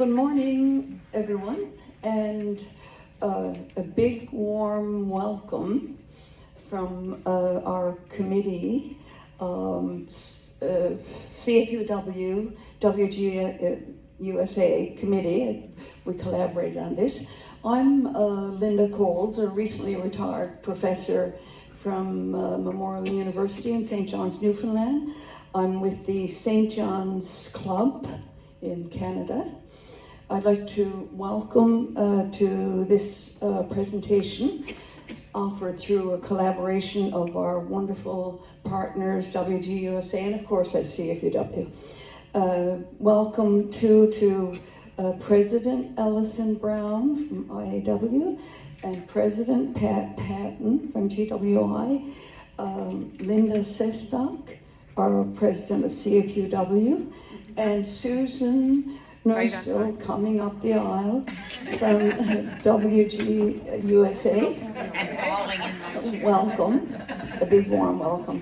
Good morning, everyone, and a big warm welcome from our committee, CFUW, WGUSA committee. We collaborated on this. I'm Linda Coles, a recently retired professor from Memorial University in St. John's, Newfoundland. I'm with the St. John's Club in Canada. I'd like to welcome to this presentation offered through a collaboration of our wonderful partners, WGUSA, and of course at CFUW. Welcome to President Ellison Brown from IAW and President Pat Patton from GWI, Linda Sestock, our president of CFUW, and Susan Norstill coming up the aisle from WGUSA. And falling in. Welcome, a big warm welcome.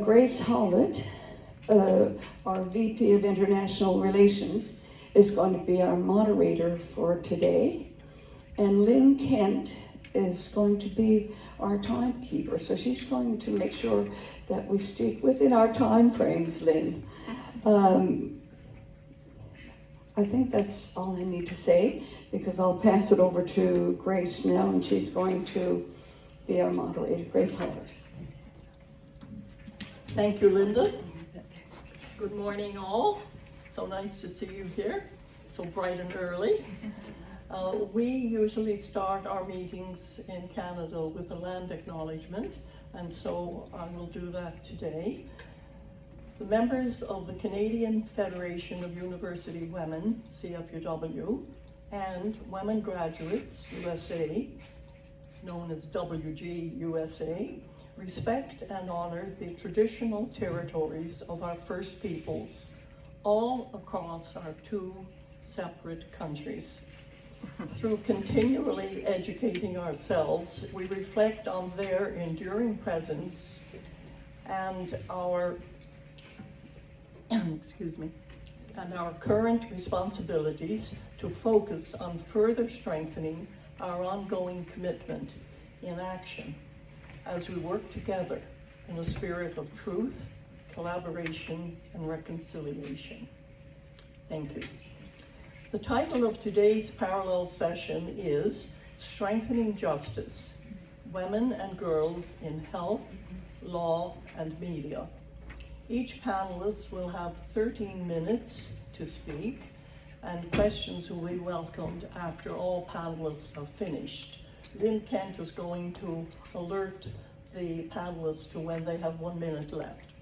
Grace Hollett, our VP of International Relations, is going to be our moderator for today. And Lynn Kent is going to be our timekeeper. So she's going to make sure that we stick within our time frames, Lynn. I think that's all I need to say, because I'll pass it over to Grace now, and she's going to be our moderator. Grace Howard. Thank you, Linda. Good morning, all. So nice to see you here, so bright and early. We usually start our meetings in Canada with a land acknowledgement, and so I will do that today. The members of the Canadian Federation of University Women, CFUW, and Women Graduates, USA, known as WGUSA, respect and honor the traditional territories of our First Peoples, all across our two separate countries. Through continually educating ourselves, we reflect on their enduring presence and our and our current responsibilities to focus on further strengthening our ongoing commitment in action as we work together in a spirit of truth, collaboration, and reconciliation. Thank you. The title of today's parallel session is Strengthening Justice, Women and Girls in Health, Law, and Media. Each panelist will have 13 minutes to speak, and questions will be welcomed after all panelists have finished. Lynn Kent is going to alert the panelists to when they have 1 minute left.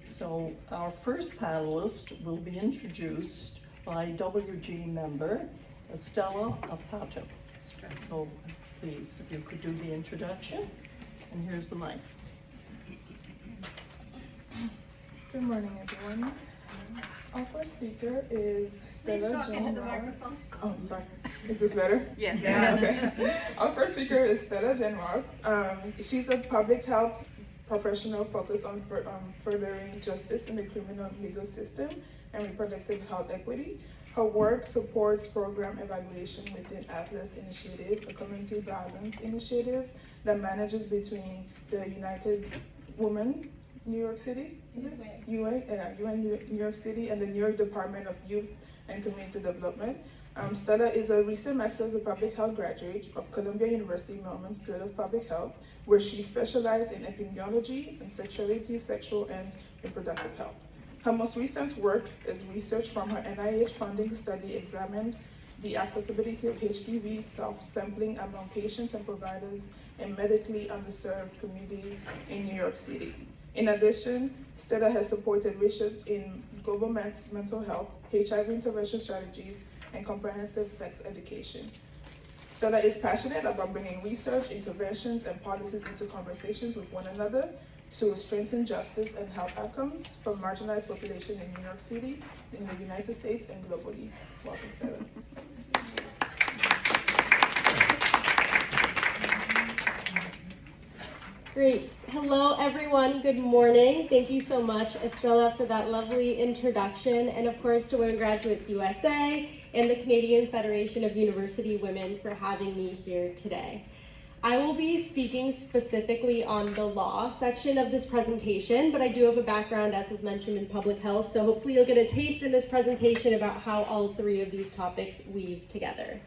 So our first panelist will be introduced by WG member Stella Roth. So please, if you could do the introduction, and here's the mic. Good morning, everyone. Our first speaker is Stella Roth. Oh, sorry. Is this better? Yes. Yeah. Okay. Our first speaker is Stella Roth. She's a public health professional focused on furthering justice in the criminal legal system and reproductive health equity. Her work supports program evaluation within Atlas Initiative, a community violence initiative that manages between the United Women New York City, UN New York City, and the New York Department of Youth and Community Development. Stella is a recent Master's of Public Health graduate of Columbia University Mailman School of Public Health, where she specialized in epidemiology and sexuality, sexual and reproductive health. Her most recent work is research from her NIH funding study examined the accessibility of HPV self-sampling among patients and providers in medically underserved communities in New York City. In addition, Stella has supported research in global mental health, HIV intervention strategies, and comprehensive sex education. Stella is passionate about bringing research, interventions, and policies into conversations with one another to strengthen justice and health outcomes for marginalized population in New York City, in the United States, and globally. Welcome, Stella. Great. Hello, everyone. Good morning. Thank you so much, Estrella, for that lovely introduction, and of course to Women Graduates USA and the Canadian Federation of University Women for having me here today. I will be speaking specifically on the law section of this presentation, but I do have a background, as was mentioned, in public health, so hopefully you'll get a taste in this presentation about how all three of these topics weave together.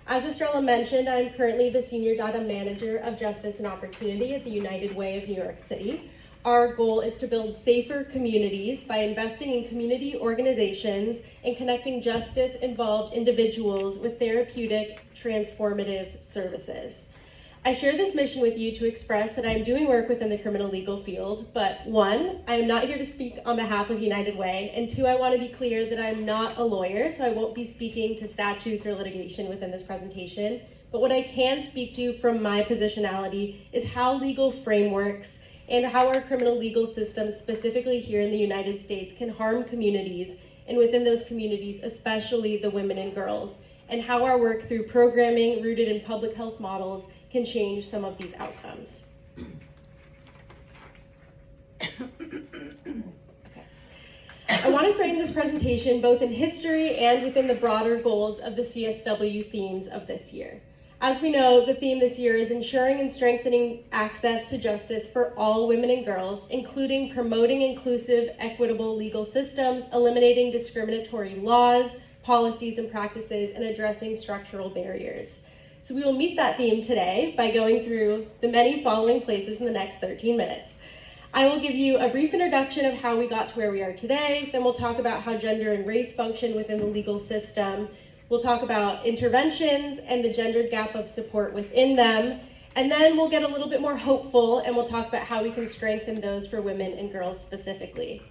As Estrella mentioned, I'm currently the Senior Data Manager of Justice and Opportunity at the United Way of New York City. Our goal is to build safer communities by investing in community organizations and connecting justice-involved individuals with therapeutic, transformative services. I share this mission with you to express that I'm doing work within the criminal legal field, but one, I am not here to speak on behalf of United Way, and two, I want to be clear that I'm not a lawyer, so I won't be speaking to statutes or litigation within this presentation, but what I can speak to from my positionality is how legal frameworks and how our criminal legal system, specifically here in the United States, can harm communities, and within those communities, especially the women and girls, and how our work through programming rooted in public health models can change some of these outcomes. Okay. I want to frame this presentation both in history and within the broader goals of the CSW themes of this year. As we know, the theme this year is ensuring and strengthening access to justice for all women and girls, including promoting inclusive, equitable legal systems, eliminating discriminatory laws, policies, and practices, and addressing structural barriers. So we will meet that theme today by going through the many following places in the next 13 minutes. I will give you a brief introduction of how we got to where we are today, then we'll talk about how gender and race function within the legal system. We'll talk about interventions and the gendered gap of support within them, and then we'll get a little bit more hopeful and we'll talk about how we can strengthen those for women and girls specifically.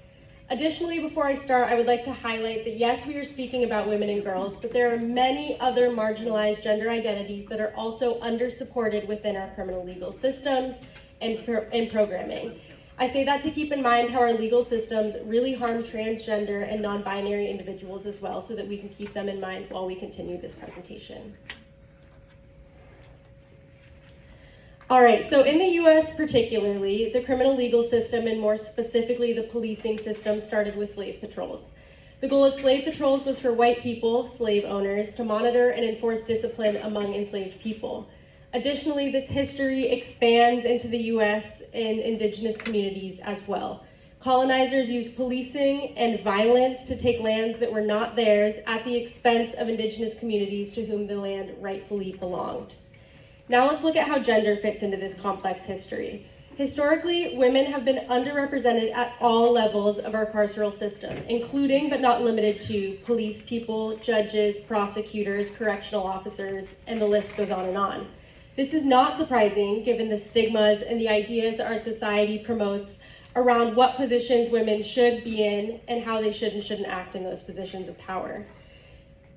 Additionally, before I start, I would like to highlight that yes, we are speaking about women and girls, but there are many other marginalized gender identities that are also under-supported within our criminal legal systems and programming. I say that to keep in mind how our legal systems really harm transgender and non-binary individuals as well, so that we can keep them in mind while we continue this presentation. All right, so in the US particularly, the criminal legal system, and more specifically the policing system, started with slave patrols. The goal of slave patrols was for white people, slave owners, to monitor and enforce discipline among enslaved people. Additionally, this history expands into the US and indigenous communities as well. Colonizers used policing and violence to take lands that were not theirs at the expense of indigenous communities to whom the land rightfully belonged. Now let's look at how gender fits into this complex history. Historically, women have been underrepresented at all levels of our carceral system, including but not limited to police people, judges, prosecutors, correctional officers, and the list goes on and on. This is not surprising given the stigmas and the ideas that our society promotes around what positions women should be in and how they should and shouldn't act in those positions of power.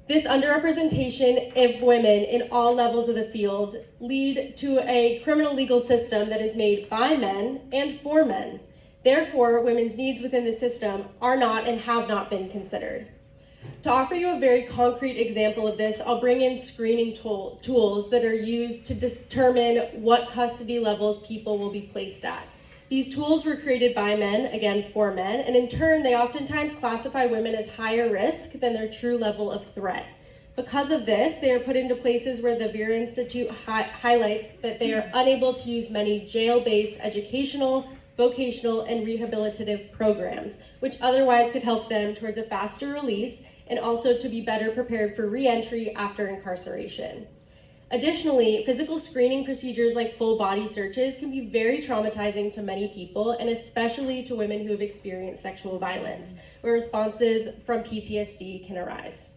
This underrepresentation of women in all levels of the field lead to a criminal legal system that is made by men and for men. Therefore, women's needs within the system are not and have not been considered. To offer you a very concrete example of this, I'll bring in screening tools that are used to determine what custody levels people will be placed at. These tools were created by men, again for men, and in turn they oftentimes classify women as higher risk than their true level of threat. Because of this, they are put into places where the Vera Institute highlights that they are unable to use many jail-based educational, vocational, and rehabilitative programs, which otherwise could help them towards a faster release and also to be better prepared for re-entry after incarceration. Additionally, physical screening procedures like full body searches can be very traumatizing to many people, and especially to women who have experienced sexual violence, where responses from PTSD can arise.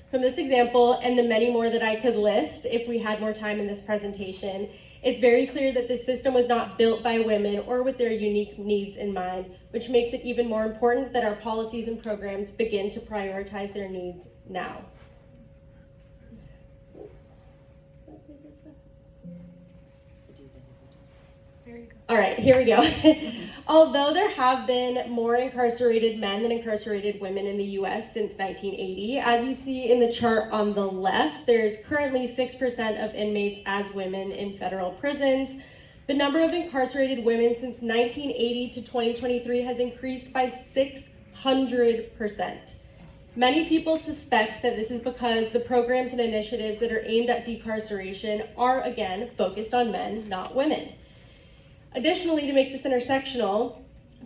From this example, and the many more that I could list if we had more time in this presentation, it's very clear that this system was not built by women or with their unique needs in mind, which makes it even more important that our policies and programs begin to prioritize their needs now. All right, here we go. Although there have been more incarcerated men than incarcerated women in the US since 1980, as you see in the chart on the left, there's currently 6% of inmates as women in federal prisons. The number of incarcerated women since 1980 to 2023 has increased by 600%. Many people suspect that this is because the programs and initiatives that are aimed at decarceration are, again, focused on men, not women. Additionally, to make this intersectional,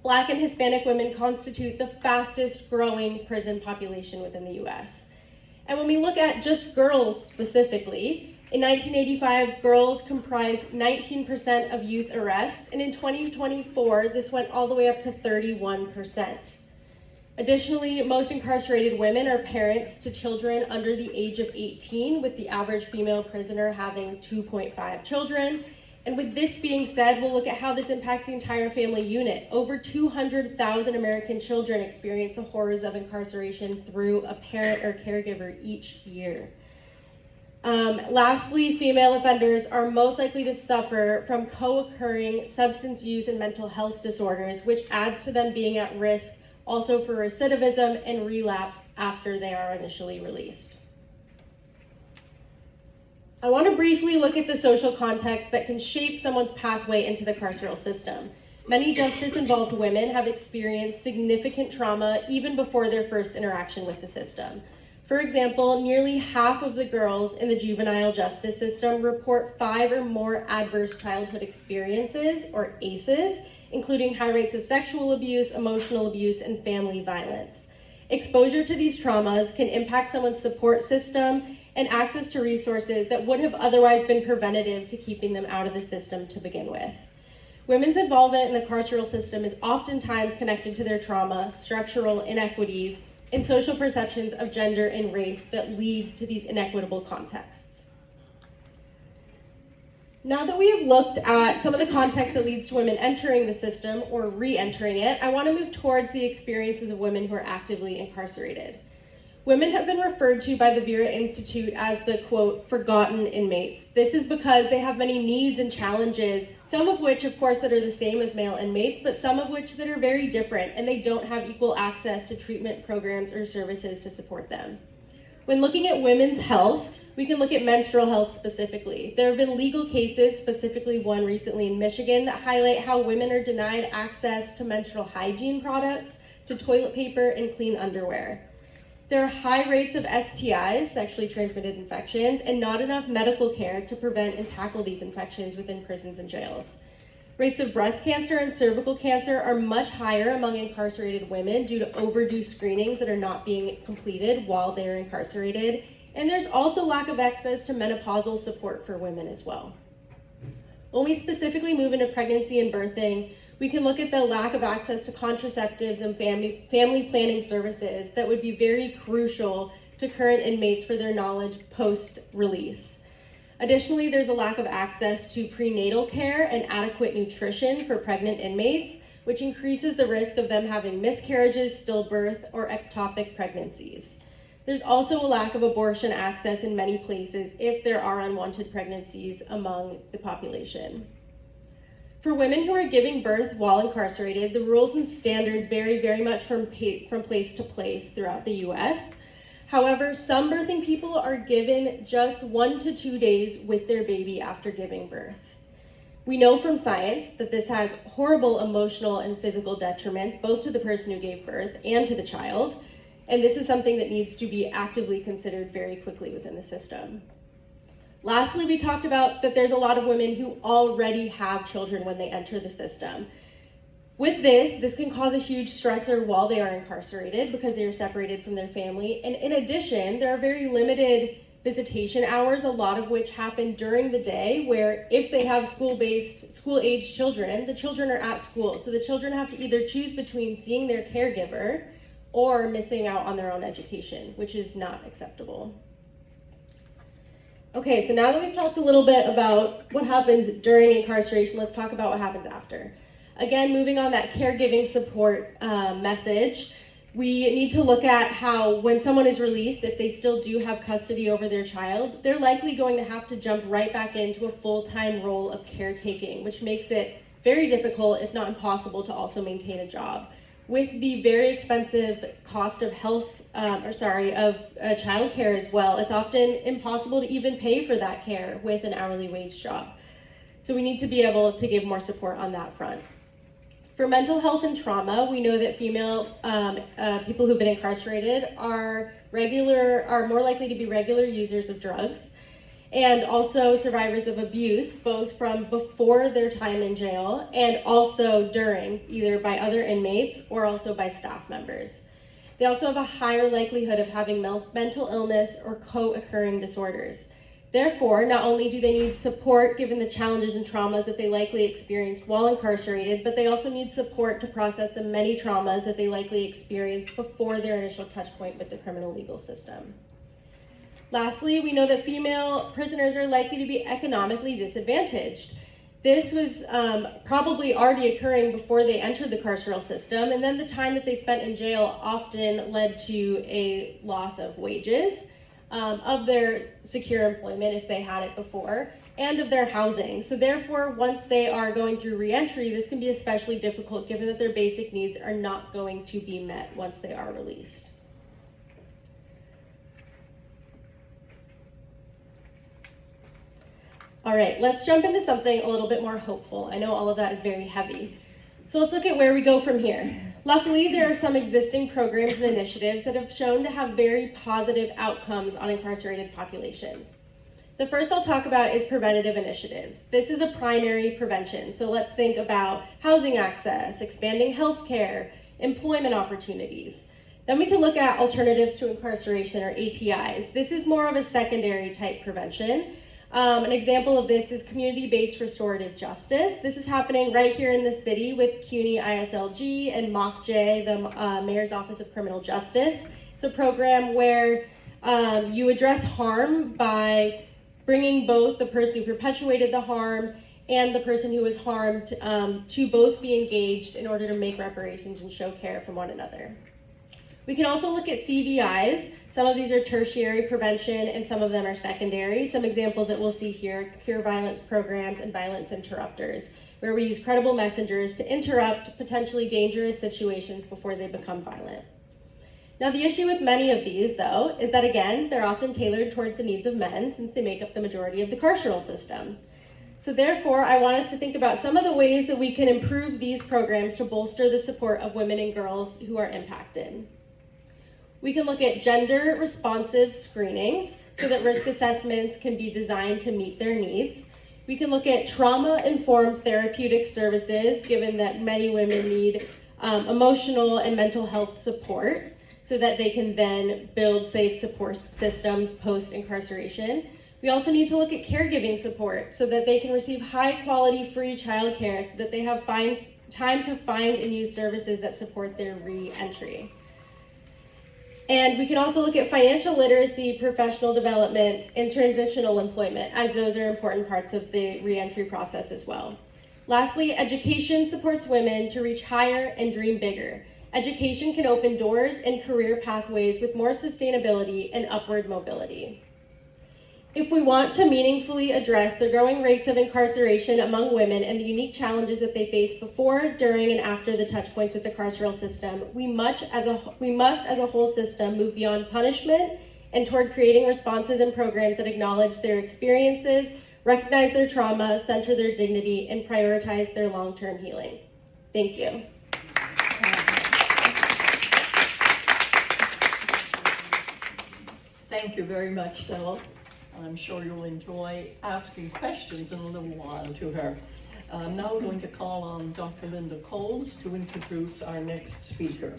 Black and Hispanic women constitute the fastest growing prison population within the US. And when we look at just girls specifically, in 1985, girls comprised 19% of youth arrests, and in 2024, this went all the way up to 31%. Additionally, most incarcerated women are parents to children under the age of 18, with the average female prisoner having 2.5 children. And with this being said, we'll look at how this impacts the entire family unit. Over 200,000 American children experience the horrors of incarceration through a parent or caregiver each year. Lastly, female offenders are most likely to suffer from co-occurring substance use and mental health disorders, which adds to them being at risk also for recidivism and relapse after they are initially released. I want to briefly look at the social context that can shape someone's pathway into the carceral system. Many justice-involved women have experienced significant trauma even before their first interaction with the system. For example, nearly half of the girls in the juvenile justice system report 5 or more adverse childhood experiences, or ACEs, including high rates of sexual abuse, emotional abuse, and family violence. Exposure to these traumas can impact someone's support system and access to resources that would have otherwise been preventative to keeping them out of the system to begin with. Women's involvement in the carceral system is oftentimes connected to their trauma, structural inequities, and social perceptions of gender and race that lead to these inequitable contexts. Now that we have looked at some of the context that leads to women entering the system or re-entering it, I want to move towards the experiences of women who are actively incarcerated. Women have been referred to by the Vera Institute as the, quote, forgotten inmates. This is because they have many needs and challenges, some of which, of course, that are the same as male inmates, but some of which that are very different, and they don't have equal access to treatment programs or services to support them. When looking at women's health, we can look at menstrual health specifically. There have been legal cases, specifically one recently in Michigan, that highlight how women are denied access to menstrual hygiene products, to toilet paper, and clean underwear. There are high rates of STIs, sexually transmitted infections, and not enough medical care to prevent and tackle these infections within prisons and jails. Rates of breast cancer and cervical cancer are much higher among incarcerated women due to overdue screenings that are not being completed while they're incarcerated. And there's also lack of access to menopausal support for women as well. When we specifically move into pregnancy and birthing, we can look at the lack of access to contraceptives and family planning services that would be very crucial to current inmates for their knowledge post-release. Additionally, there's a lack of access to prenatal care and adequate nutrition for pregnant inmates, which increases the risk of them having miscarriages, stillbirth, or ectopic pregnancies. There's also a lack of abortion access in many places if there are unwanted pregnancies among the population. For women who are giving birth while incarcerated, the rules and standards vary very much from place to place throughout the US. However, some birthing people are given just 1 to 2 days with their baby after giving birth. We know from science that this has horrible emotional and physical detriments, both to the person who gave birth and to the child. And this is something that needs to be actively considered very quickly within the system. Lastly, we talked about that there's a lot of women who already have children when they enter the system. With this can cause a huge stressor while they are incarcerated because they are separated from their family. And in addition, there are very limited visitation hours, a lot of which happen during the day, where if they have school-aged children, the children are at school. So the children have to either choose between seeing their caregiver or missing out on their own education, which is not acceptable. Okay, so now that we've talked a little bit about what happens during incarceration, let's talk about what happens after. Again, moving on that caregiving support message, we need to look at how when someone is released, if they still do have custody over their child, they're likely going to have to jump right back into a full-time role of caretaking, which makes it very difficult, if not impossible, to also maintain a job. With the very expensive cost of child care as well, it's often impossible to even pay for that care with an hourly wage job. So we need to be able to give more support on that front. For mental health and trauma, we know that female people who've been incarcerated are more likely to be regular users of drugs, and also survivors of abuse, both from before their time in jail and also during, either by other inmates or also by staff members. They also have a higher likelihood of having mental illness or co-occurring disorders. Therefore, not only do they need support given the challenges and traumas that they likely experienced while incarcerated, but they also need support to process the many traumas that they likely experienced before their initial touch point with the criminal legal system. Lastly, we know that female prisoners are likely to be economically disadvantaged. This was probably already occurring before they entered the carceral system, and then the time that they spent in jail often led to a loss of wages, of their secure employment if they had it before, and of their housing. So therefore, once they are going through reentry, this can be especially difficult given that their basic needs are not going to be met once they are released. All right, let's jump into something a little bit more hopeful. I know all of that is very heavy. So let's look at where we go from here. Luckily, there are some existing programs and initiatives that have shown to have very positive outcomes on incarcerated populations. The first I'll talk about is preventative initiatives. This is a primary prevention. So let's think about housing access, expanding healthcare, employment opportunities. Then we can look at alternatives to incarceration, or ATIs. This is more of a secondary type prevention. An example of this is community-based restorative justice. This is happening right here in the city with CUNY ISLG and MOCJ, the Mayor's Office of Criminal Justice. It's a program where you address harm by bringing both the person who perpetuated the harm and the person who was harmed to both be engaged in order to make reparations and show care from one another. We can also look at CVIs. Some of these are tertiary prevention and some of them are secondary. Some examples that we'll see here: cure violence programs and violence interrupters, where we use credible messengers to interrupt potentially dangerous situations before they become violent. Now, the issue with many of these, though, is that again, they're often tailored towards the needs of men since they make up the majority of the carceral system. So therefore, I want us to think about some of the ways that we can improve these programs to bolster the support of women and girls who are impacted. We can look at gender responsive screenings so that risk assessments can be designed to meet their needs. We can look at trauma-informed therapeutic services, given that many women need emotional and mental health support so that they can then build safe support systems post-incarceration. We also need to look at caregiving support so that they can receive high-quality free childcare so that they have time to find and use services that support their re-entry. And we can also look at financial literacy, professional development, and transitional employment, as those are important parts of the reentry process as well. Lastly, education supports women to reach higher and dream bigger. Education can open doors and career pathways with more sustainability and upward mobility. If we want to meaningfully address the growing rates of incarceration among women and the unique challenges that they face before, during, and after the touch points with the carceral system, we must as a whole system move beyond punishment and toward creating responses and programs that acknowledge their experiences, recognize their trauma, center their dignity, and prioritize their long-term healing. Thank you. Thank you very much, Stella. I'm sure you'll enjoy asking questions in a little while to her. I'm now going to call on Dr. Linda Coles to introduce our next speaker.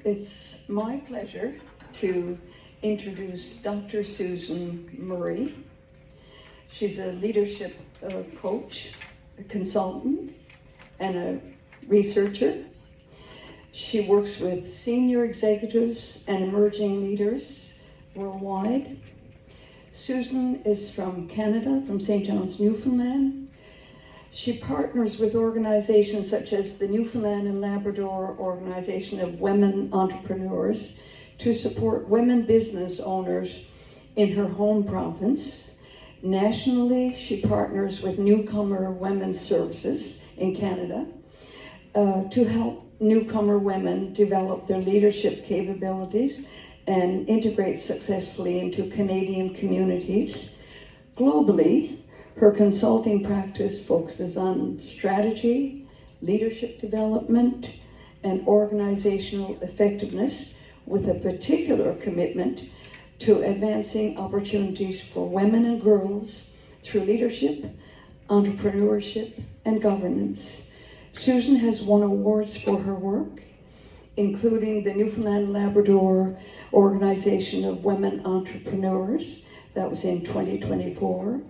It's my pleasure to introduce Dr. Susan Murray. She's a leadership coach, a consultant, and a researcher. She works with senior executives and emerging leaders worldwide. Susan is from Canada, from St. John's, Newfoundland. She partners with organizations such as the Newfoundland and Labrador Organization of Women Entrepreneurs to support women business owners in her home province. Nationally, she partners with Newcomer Women's Services in Canada to help newcomer women develop their leadership capabilities and integrate successfully into Canadian communities. Globally, her consulting practice focuses on strategy, leadership development, and organizational effectiveness, with a particular commitment to advancing opportunities for women and girls through leadership, entrepreneurship, and governance. Susan has won awards for her work, including the Newfoundland Labrador Organization of Women Entrepreneurs, that was in 2024,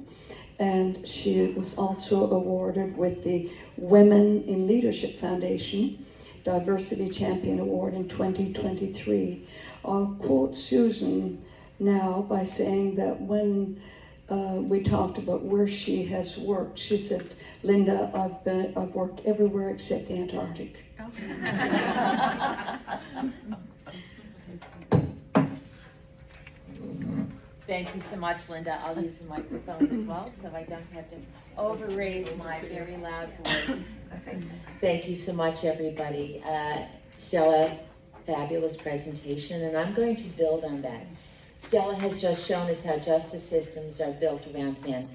and she was also awarded with the Women in Leadership Foundation Diversity Champion Award in 2023. I'll quote Susan now by saying that when we talked about where she has worked, she said, "Linda, I've worked everywhere except the Antarctic." Thank you so much, Linda. I'll use the microphone as well, so I don't have to overraise my very loud voice. Thank you so much, everybody. Stella, fabulous presentation, and I'm going to build on that. Stella has just shown us how justice systems are built around men.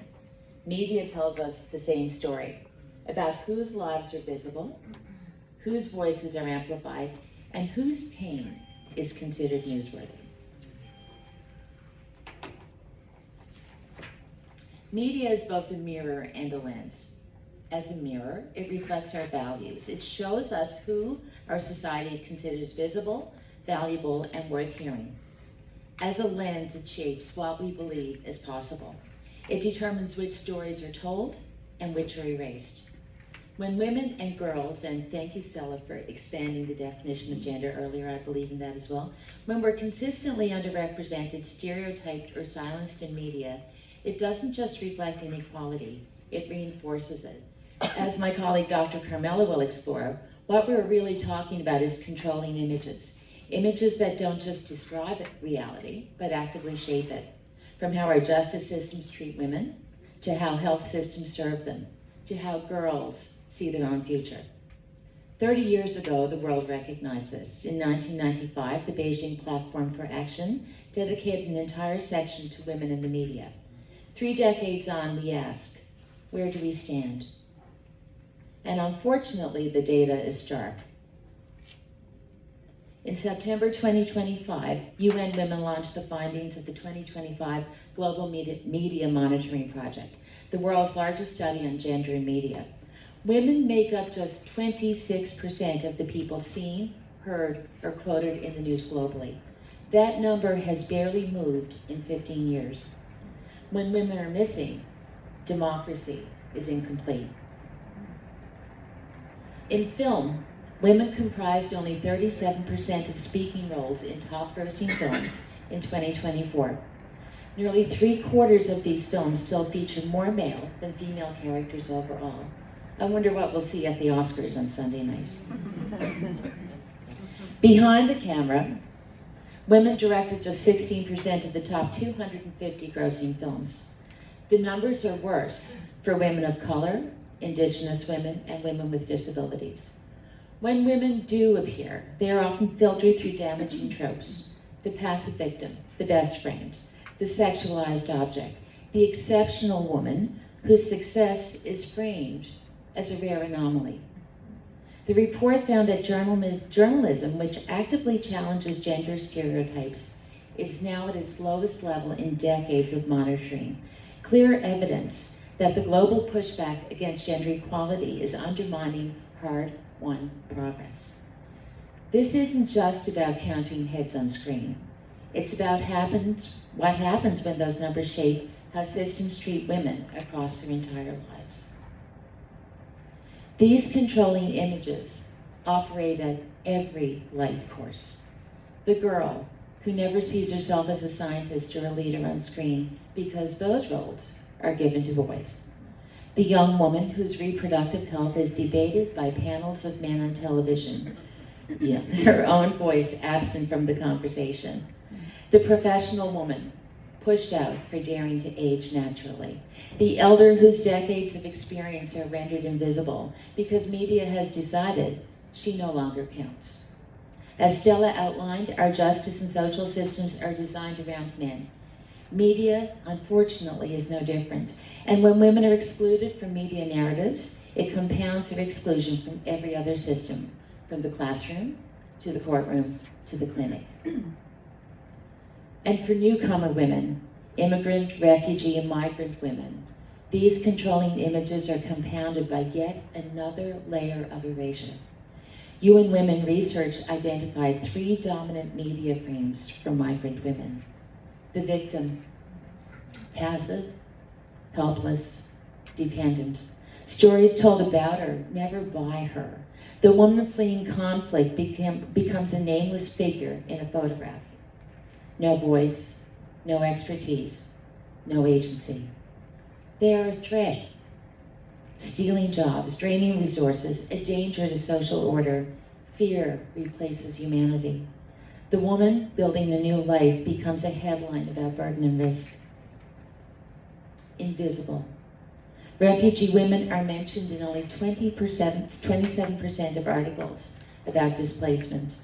Media tells us the same story about whose lives are visible, whose voices are amplified, and whose pain is considered newsworthy. Media is both a mirror and a lens. As a mirror, it reflects our values. It shows us who our society considers visible, valuable, and worth hearing. As a lens, it shapes what we believe is possible. It determines which stories are told and which are erased. When women and girls, and thank you, Stella, for expanding the definition of gender earlier, I believe in that as well. When we're consistently underrepresented, stereotyped, or silenced in media, it doesn't just reflect inequality, it reinforces it. As my colleague Dr. Carmela will explore, what we're really talking about is controlling images. Images that don't just describe reality, but actively shape it. From how our justice systems treat women, to how health systems serve them, to how girls see their own future. 30 years ago, the world recognized this. In 1995, the Beijing Platform for Action dedicated an entire section to women in the media. 3 decades on, we ask, where do we stand? And unfortunately, the data is stark. In September 2025, UN Women launched the findings of the 2025 Global Media Monitoring Project, the world's largest study on gender and media. Women make up just 26% of the people seen, heard, or quoted in the news globally. That number has barely moved in 15 years. When women are missing, democracy is incomplete. In film, women comprised only 37% of speaking roles in top-grossing films in 2024. Nearly 3/4 of these films still feature more male than female characters overall. I wonder what we'll see at the Oscars on Sunday night. Behind the camera, women directed just 16% of the top 250 grossing films. The numbers are worse for women of color, Indigenous women, and women with disabilities. When women do appear, they are often filtered through damaging tropes. The passive victim, the best friend, the sexualized object, the exceptional woman whose success is framed as a rare anomaly. The report found that journalism, which actively challenges gender stereotypes, is now at its lowest level in decades of monitoring. Clear evidence that the global pushback against gender equality is undermining hard-won progress. This isn't just about counting heads on screen. It's about what happens when those numbers shape how systems treat women across their entire lives. These controlling images operate at every life course. The girl who never sees herself as a scientist or a leader on screen because those roles are given to boys. The young woman whose reproductive health is debated by panels of men on television, her own voice absent from the conversation. The professional woman pushed out for daring to age naturally. The elder whose decades of experience are rendered invisible because media has decided she no longer counts. As Stella outlined, our justice and social systems are designed around men. Media, unfortunately, is no different. And when women are excluded from media narratives, it compounds their exclusion from every other system, from the classroom, to the courtroom, to the clinic. And for newcomer women, immigrant, refugee, and migrant women, these controlling images are compounded by yet another layer of erasure. UN Women research identified 3 dominant media frames for migrant women. The victim, passive, helpless, dependent. Stories told about her, never by her. The woman fleeing conflict becomes a nameless figure in a photograph. No voice, no expertise, no agency. They are a threat, stealing jobs, draining resources, a danger to social order. Fear replaces humanity. The woman building a new life becomes a headline about burden and risk. Invisible. Refugee women are mentioned in only 27% of articles about displacement.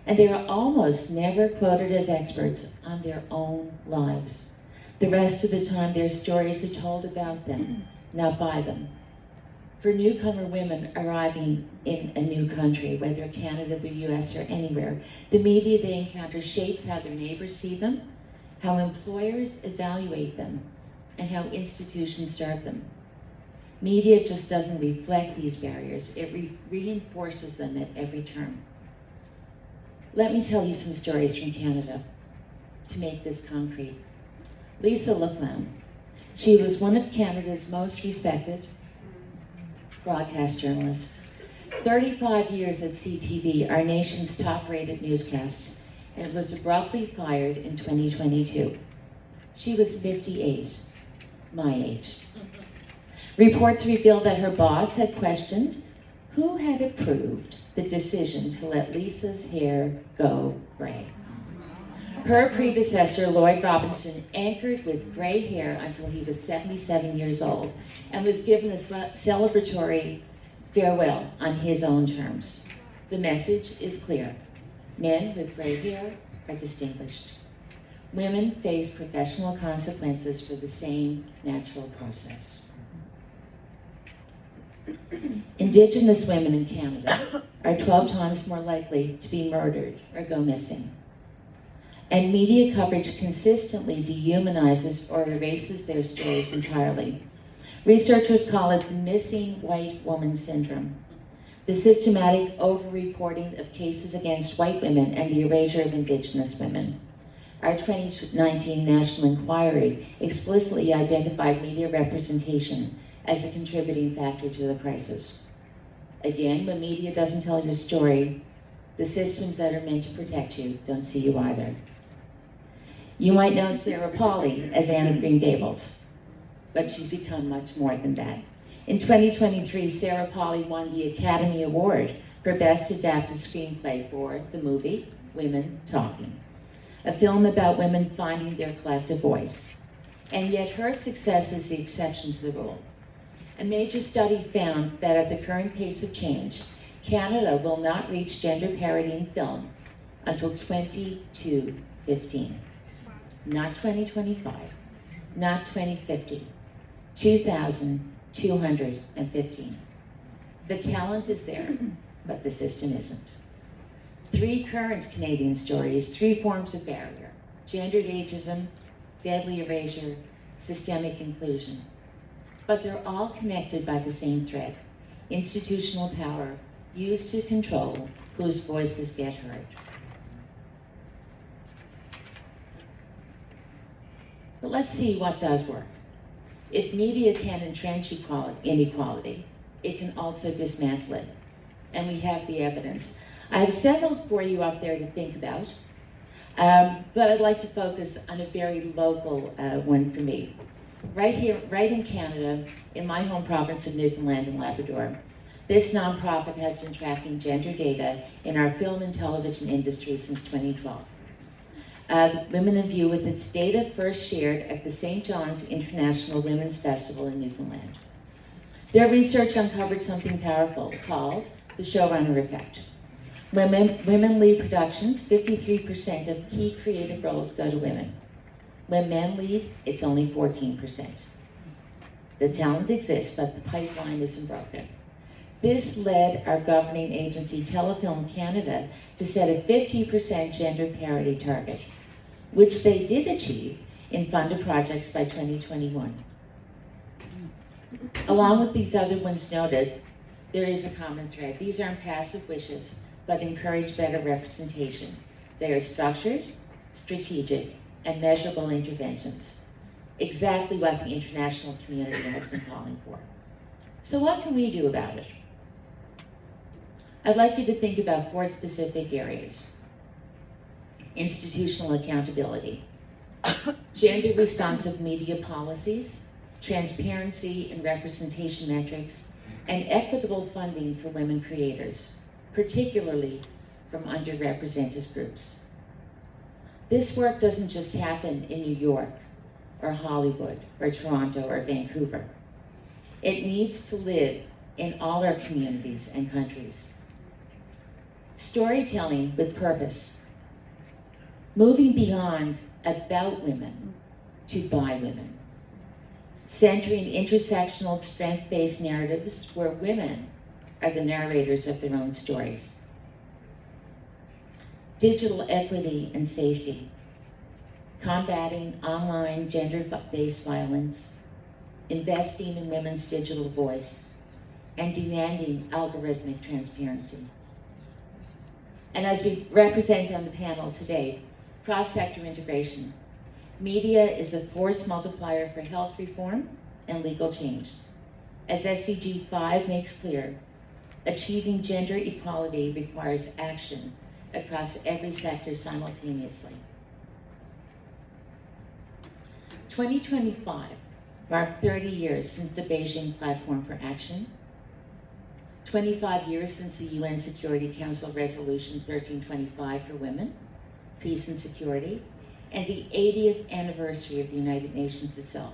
And they are almost never quoted as experts on their own lives. The rest of the time, their stories are told about them, not by them. For newcomer women arriving in a new country, whether Canada, the US, or anywhere, the media they encounter shapes how their neighbors see them, how employers evaluate them, and how institutions serve them. Media just doesn't reflect these barriers, it reinforces them at every turn. Let me tell you some stories from Canada to make this concrete. Lisa Laflamme. She was one of Canada's most respected broadcast journalists. 35 years at CTV, our nation's top-rated newscast, and was abruptly fired in 2022. She was 58, my age. Reports revealed that her boss had questioned who had approved the decision to let Lisa's hair go gray. Her predecessor, Lloyd Robinson, anchored with gray hair until he was 77 years old and was given a celebratory farewell on his own terms. The message is clear. Men with gray hair are distinguished. Women face professional consequences for the same natural process. Indigenous women in Canada are 12 times more likely to be murdered or go missing. And media coverage consistently dehumanizes or erases their stories entirely. Researchers call it the missing white woman syndrome, the systematic over-reporting of cases against white women and the erasure of Indigenous women. Our 2019 National Inquiry explicitly identified media representation as a contributing factor to the crisis. Again, when media doesn't tell your story, the systems that are meant to protect you don't see you either. You might know Sarah Polley as Anne of Green Gables, but she's become much more than that. In 2023, Sarah Polley won the Academy Award for Best Adapted Screenplay for the movie Women Talking, a film about women finding their collective voice. And yet her success is the exception to the rule. A major study found that at the current pace of change, Canada will not reach gender parity in film until 2215. Not 2025, not 2050, 2215. The talent is there, but the system isn't. 3 current Canadian stories, 3 forms of barrier: gendered ageism, deadly erasure, systemic inclusion. But they're all connected by the same thread: institutional power used to control whose voices get heard. But let's see what does work. If media can entrench inequality, it can also dismantle it. And we have the evidence. I have several for you up there to think about, but I'd like to focus on a very local one for me. Right here, right in Canada, in my home province of Newfoundland and Labrador, this nonprofit has been tracking gender data in our film and television industry since 2012. Women in View with its data first shared at the St. John's International Women's Festival in Newfoundland. Their research uncovered something powerful called the showrunner effect. When women lead productions, 53% of key creative roles go to women. When men lead, it's only 14%. The talent exists, but the pipeline isn't broken. This led our governing agency, Telefilm Canada, to set a 50% gender parity target, which they did achieve in funded projects by 2021. Along with these other ones noted, there is a common thread. These aren't passive wishes, but encourage better representation. They are structured, strategic, and measurable interventions. Exactly what the international community has been calling for. So what can we do about it? I'd like you to think about 4 specific areas. Institutional accountability, gender responsive media policies, transparency and representation metrics, and equitable funding for women creators, particularly from underrepresented groups. This work doesn't just happen in New York, or Hollywood, or Toronto, or Vancouver. It needs to live in all our communities and countries. Storytelling with purpose, moving beyond about women to by women, centering intersectional strength-based narratives where women are the narrators of their own stories. Digital equity and safety, combating online gender-based violence, investing in women's digital voice, and demanding algorithmic transparency. And as we represent on the panel today, cross-sector integration. Media is a force multiplier for health reform and legal change. As SDG 5 makes clear, achieving gender equality requires action across every sector simultaneously. 2025 marked 30 years since the Beijing Platform for Action, 25 years since the UN Security Council Resolution 1325 for women, peace and security, and the 80th anniversary of the United Nations itself.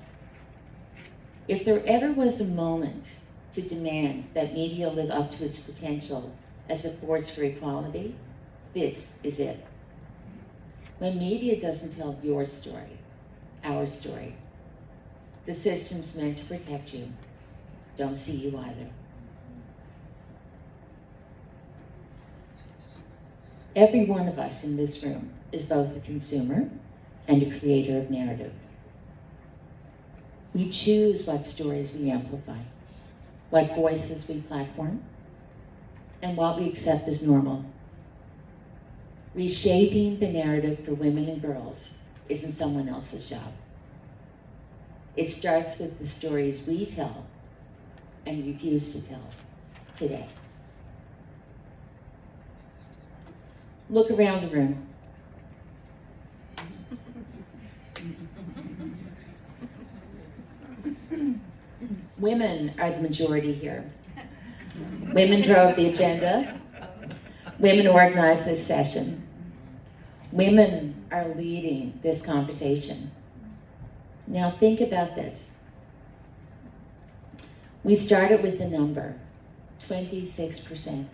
If there ever was a moment to demand that media live up to its potential as a force for equality, this is it. When media doesn't tell your story, our story, the system's meant to protect you, don't see you either. Every one of us in this room is both a consumer and a creator of narrative. We choose what stories we amplify, what voices we platform, and what we accept as normal. Reshaping the narrative for women and girls isn't someone else's job. It starts with the stories we tell and refuse to tell today. Look around the room. Women are the majority here. Women drove the agenda. Women organized this session. Women are leading this conversation. Now think about this. We started with the number, 26%.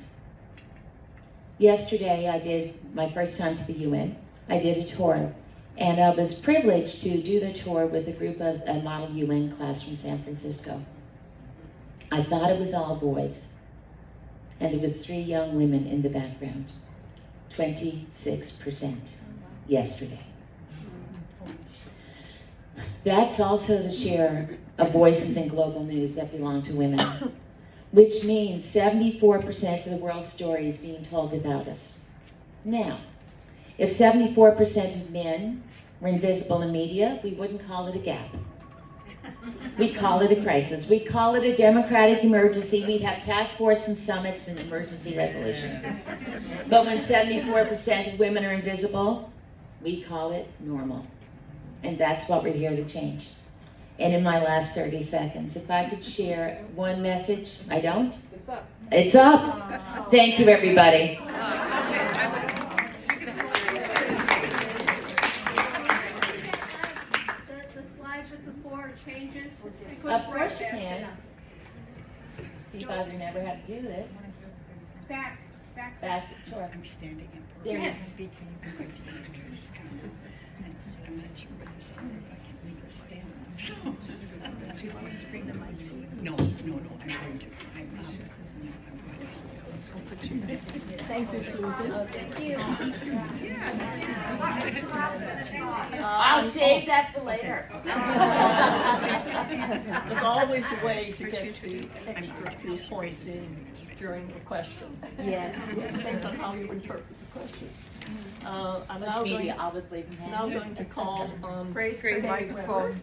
Yesterday, I did my first time to the UN. I did a tour, and I was privileged to do the tour with a group of a model UN class from San Francisco. I thought it was all boys, and there was 3 young women in the background. 26% yesterday. That's also the share of voices in global news that belong to women, which means 74% of the world's story is being told without us. Now, if 74% of men were invisible in media, we wouldn't call it a gap. We'd call it a crisis. We'd call it a democratic emergency. We'd have task force and summits and emergency resolutions. But when 74% of women are invisible, we call it normal. And that's what we're here to change. And in my last 30 seconds, if I could share one message, I don't? It's up. It's up. Thank you, everybody. See if I remember how to do this. Back. Sure. I'm standing up. There it is. Speak for you because you introduced I'm not sure what to say. I can't make her stand up. Do you want us to bring the mic to you? No, I'm going to. Thank you, Susan. Oh, thank you. I'll I'll save that for later. There's always a way to get the extra few points in during the question. Yes. It depends on how you interpret the question. I'm Must be the always leaving hand. now going to call on Grace, Faye microphone. Weber.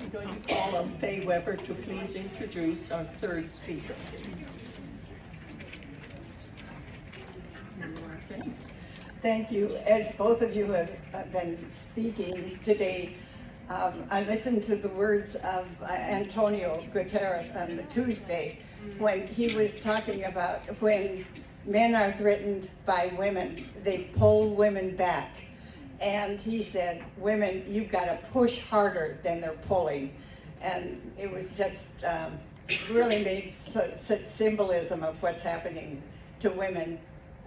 I'm going to call on Faye Weber to please introduce our third speaker. Okay. Thank you. As both of you have been speaking today, I listened to the words of Antonio Guterres on the Tuesday when he was talking about when men are threatened by women, they pull women back. And he said, women, you've got to push harder than they're pulling. And it was just really made such symbolism of what's happening to women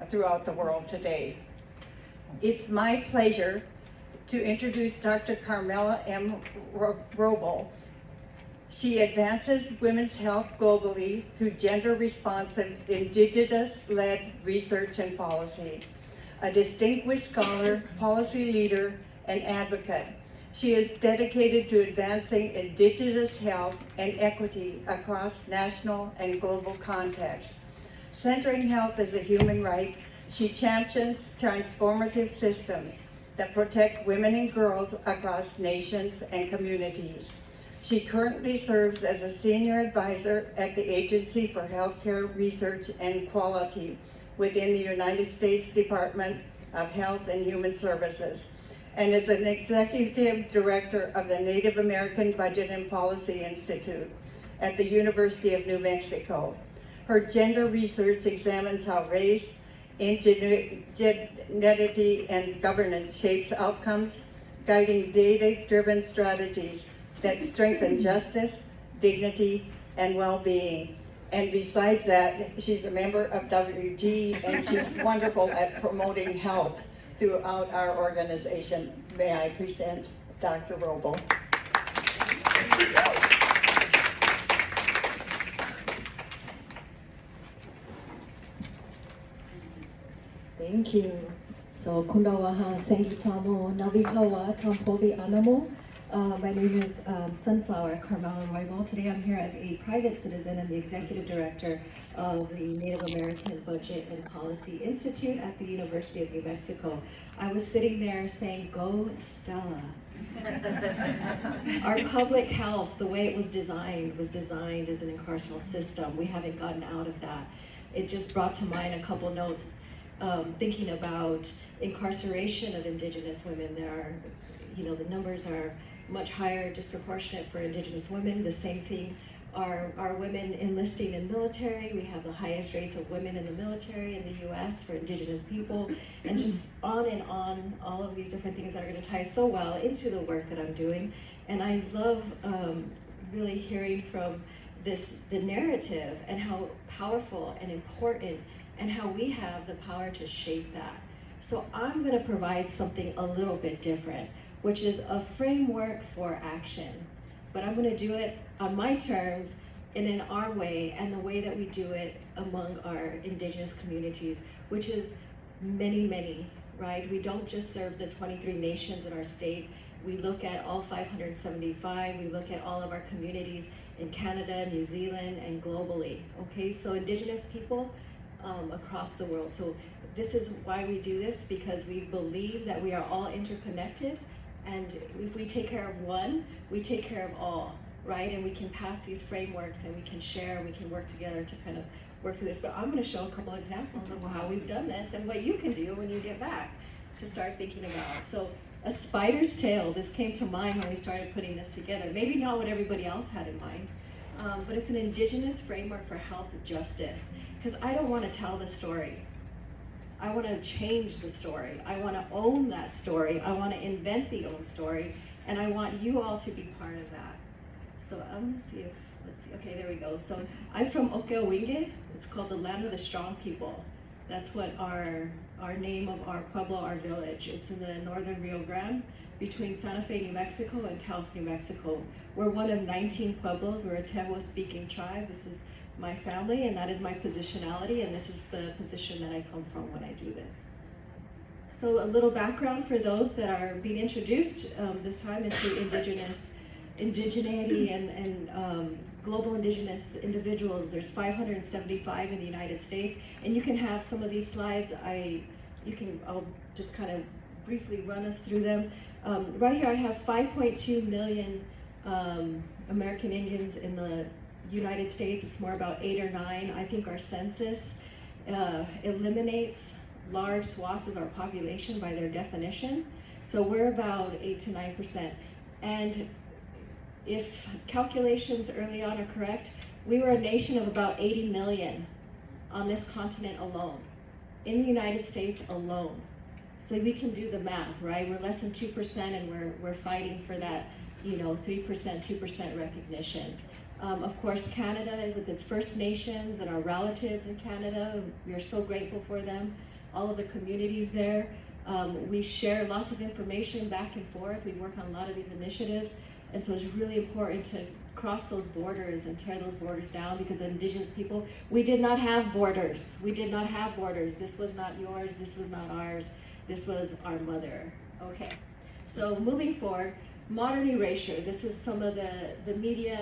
throughout the world today. It's my pleasure to introduce Dr. Carmela M. Roybal. She advances women's health globally through gender-responsive, Indigenous-led research and policy. A distinguished scholar, policy leader, and advocate, she is dedicated to advancing Indigenous health and equity across national and global contexts. Centering health as a human right, she champions transformative systems that protect women and girls across nations and communities. She currently serves as a senior advisor at the Agency for Healthcare Research and Quality within the United States Department of Health and Human Services, and is an executive director of the Native American Budget and Policy Institute at the University of New Mexico. Her gender research examines how race, ingenuity, and governance shapes outcomes, guiding data-driven strategies that strengthen justice, dignity, and well-being. And besides that, she's a member of WG, and she's wonderful at promoting health throughout our organization. May I present Dr. Roybal. Thank you. So, kundawaha sengitamo navihawa tampovi anamo. My name is Sunflower Carmela Roybal. Today I'm here as a private citizen and the executive director of the Native American Budget and Policy Institute at the University of New Mexico. I was sitting there saying, "Go Stella." Our public health, the way it was designed as an incarceral system. We haven't gotten out of that. It just brought to mind a couple notes thinking about incarceration of Indigenous women. There are, the numbers are much higher, disproportionate for Indigenous women. The same thing are women enlisting in military. We have the highest rates of women in the military in the US for Indigenous people, and just on and on, all of these different things that are going to tie so well into the work that I'm doing. And I love really hearing from the narrative and how powerful and important and how we have the power to shape that. So I'm going to provide something a little bit different, which is a framework for action. But I'm going to do it on my terms and in our way, and the way that we do it among our Indigenous communities, which is many, many, right? We don't just serve the 23 nations in our state. We look at all 575. We look at all of our communities in Canada, New Zealand, and globally, okay? So Indigenous people across the world. So this is why we do this, because we believe that we are all interconnected, and if we take care of one, we take care of all, right? And we can pass these frameworks, and we can share, we can work together to kind of work through this. But I'm going to show a couple examples of how we've done this and what you can do when you get back to start thinking about. So a spider's tail, this came to mind when we started putting this together. Maybe not what everybody else had in mind, but it's an Indigenous framework for health justice. Because I don't want to tell the story. I want to change the story. I want to own that story. I want to invent the own story. And I want you all to be part of that. So I'm going to see if let's see, okay, there we go. So I'm from Okeowinge. It's called the Land of the Strong People. That's what our name of our pueblo, our village. It's in the northern Rio Grande, between Santa Fe, New Mexico and Taos, New Mexico. We're one of 19 pueblos. We're a Tewa-speaking tribe. This is my family, and that is my positionality, and this is the position that I come from when I do this. So a little background for those that are being introduced this time into indigeneity and global indigenous individuals. There's 575 in the United States, and you can have some of these slides. I'll just kind of briefly run us through them. Right here I have 5.2 million American Indians in the United States. It's more about 8 or 9. I think our census eliminates large swaths of our population by their definition. So we're about 8 to 9%. And if calculations early on are correct, we were a nation of about 80 million on this continent alone, in the United States alone. So we can do the math, right? We're less than 2% and we're fighting for that, 3%, 2% recognition. Of course, Canada with its First Nations and our relatives in Canada, we are so grateful for them. All of the communities there. We share lots of information back and forth. We work on a lot of these initiatives. And so it's really important to cross those borders and tear those borders down, because Indigenous people, we did not have borders. We did not have borders. This was not yours. This was not ours. This was our mother. Okay. So moving forward, modern erasure. This is some of the media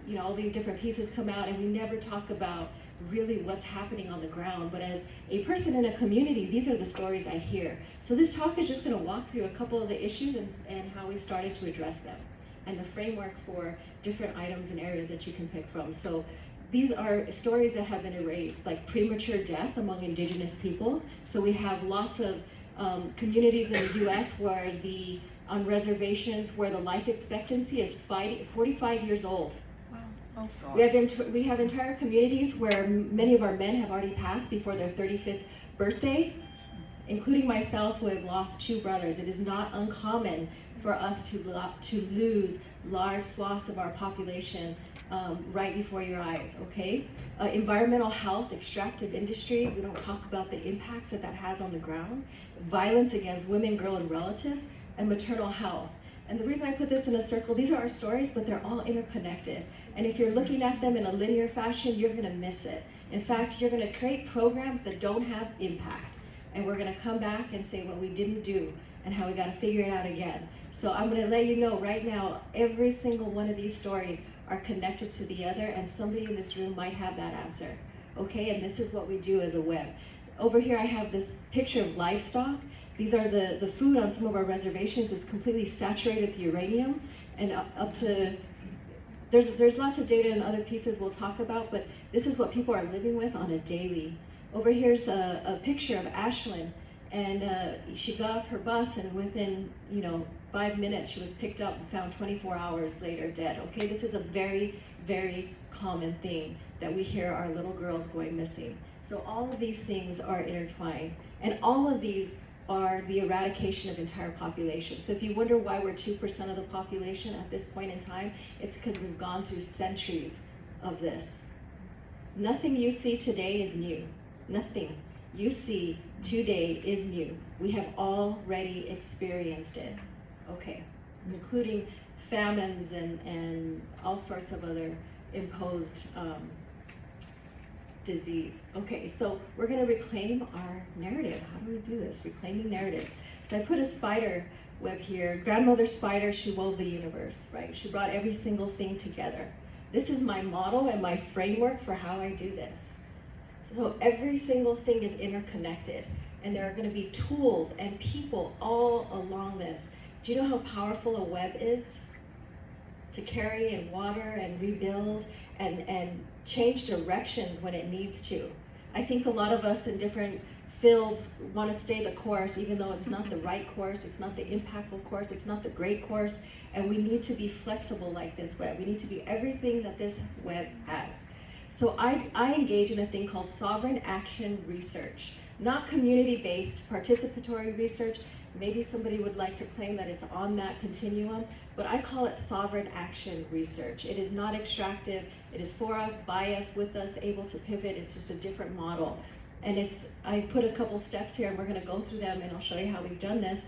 and all these different pieces come out, and we never talk about really what's happening on the ground. But as a person in a community, these are the stories I hear. So this talk is just going to walk through a couple of the issues and how we started to address them, and the framework for different items and areas that you can pick from. So these are stories that have been erased, like premature death among Indigenous people. So we have lots of communities in the US where on reservations where the life expectancy is 45 years old. Oh, God. We have entire communities where many of our men have already passed before their 35th birthday, including myself, who have lost 2 brothers. It is not uncommon for us to lose large swaths of our population right before your eyes, okay? Environmental health, extractive industries, we don't talk about the impacts that has on the ground. Violence against women, girl, and relatives, and maternal health. And the reason I put this in a circle, these are our stories, but they're all interconnected. And if you're looking at them in a linear fashion, you're gonna miss it. In fact, you're gonna create programs that don't have impact. And we're gonna come back and say what we didn't do and how we gotta figure it out again. So I'm gonna let you know right now, every single one of these stories are connected to the other, and somebody in this room might have that answer, okay? And this is what we do as a web. Over here I have this picture of livestock. These are the food on some of our reservations is completely saturated with uranium, and up to, there's lots of data and other pieces we'll talk about, but this is what people are living with on a daily. Over here's a picture of Ashlyn, and she got off her bus, and within 5 minutes she was picked up and found 24 hours later dead. Okay, this is a very, very common thing that we hear our little girls going missing. So all of these things are intertwined, and all of these are the eradication of entire populations. So if you wonder why we're 2% of the population at this point in time, it's because we've gone through centuries of this. Nothing you see today is new. Nothing you see today is new. We have already experienced it, okay, including famines and all sorts of other imposed disease. Okay, so we're gonna reclaim our narrative. How do we do this? Reclaiming narratives. So I put a spider web here. Grandmother spider, she wove the universe, right? She brought every single thing together. This is my model and my framework for how I do this. So every single thing is interconnected, and there are gonna be tools and people all along this. Do you know how powerful a web is? To carry and water and rebuild and change directions when it needs to. I think a lot of us in different fields want to stay the course, even though it's not the right course, it's not the impactful course, it's not the great course, and we need to be flexible like this web. We need to be everything that this web has. So I engage in a thing called sovereign action research, not community-based participatory research, Maybe somebody would like to claim that it's on that continuum, but I call it sovereign action research. It is not extractive, it is for us, by us, with us, able to pivot. It's just a different model. And I put a couple steps here and we're gonna go through them and I'll show you how we've done this.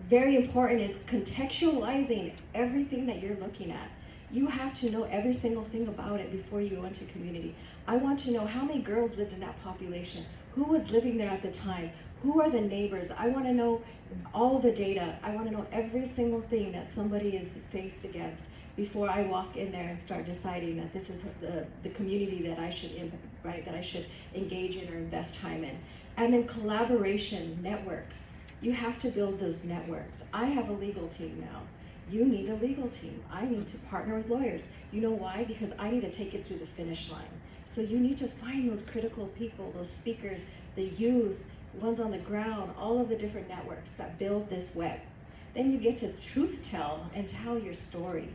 Very important is contextualizing everything that you're looking at. You have to know every single thing about it before you go into community. I want to know how many girls lived in that population, who was living there at the time, who are the neighbors. I want to know all the data. I want to know every single thing that somebody is faced against before I walk in there and start deciding that this is the community that I should impact, right, that I should engage in or invest time in. And then collaboration networks. You have to build those networks. I have a legal team now. You need a legal team. I need to partner with lawyers. You know why? Because I need to take it through the finish line. So you need to find those critical people, those speakers, the youth, ones on the ground, all of the different networks that build this web. Then you get to truth tell and tell your story.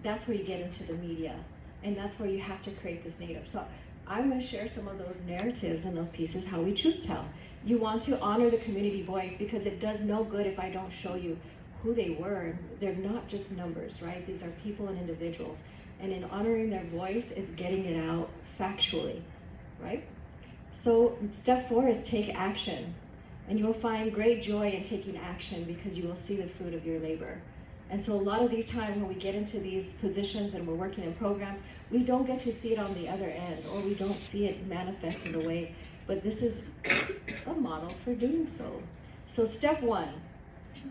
That's where you get into the media. And that's where you have to create this native. So I'm going to share some of those narratives and those pieces, how we truth tell. You want to honor the community voice because it does no good if I don't show you who they were. They're not just numbers, right? These are people and individuals. And in honoring their voice, it's getting it out factually, right? So step 4 is take action. And you will find great joy in taking action because you will see the fruit of your labor. And so a lot of these times when we get into these positions and we're working in programs, we don't get to see it on the other end, or we don't see it manifest in the ways, but this is a model for doing so. So step 1,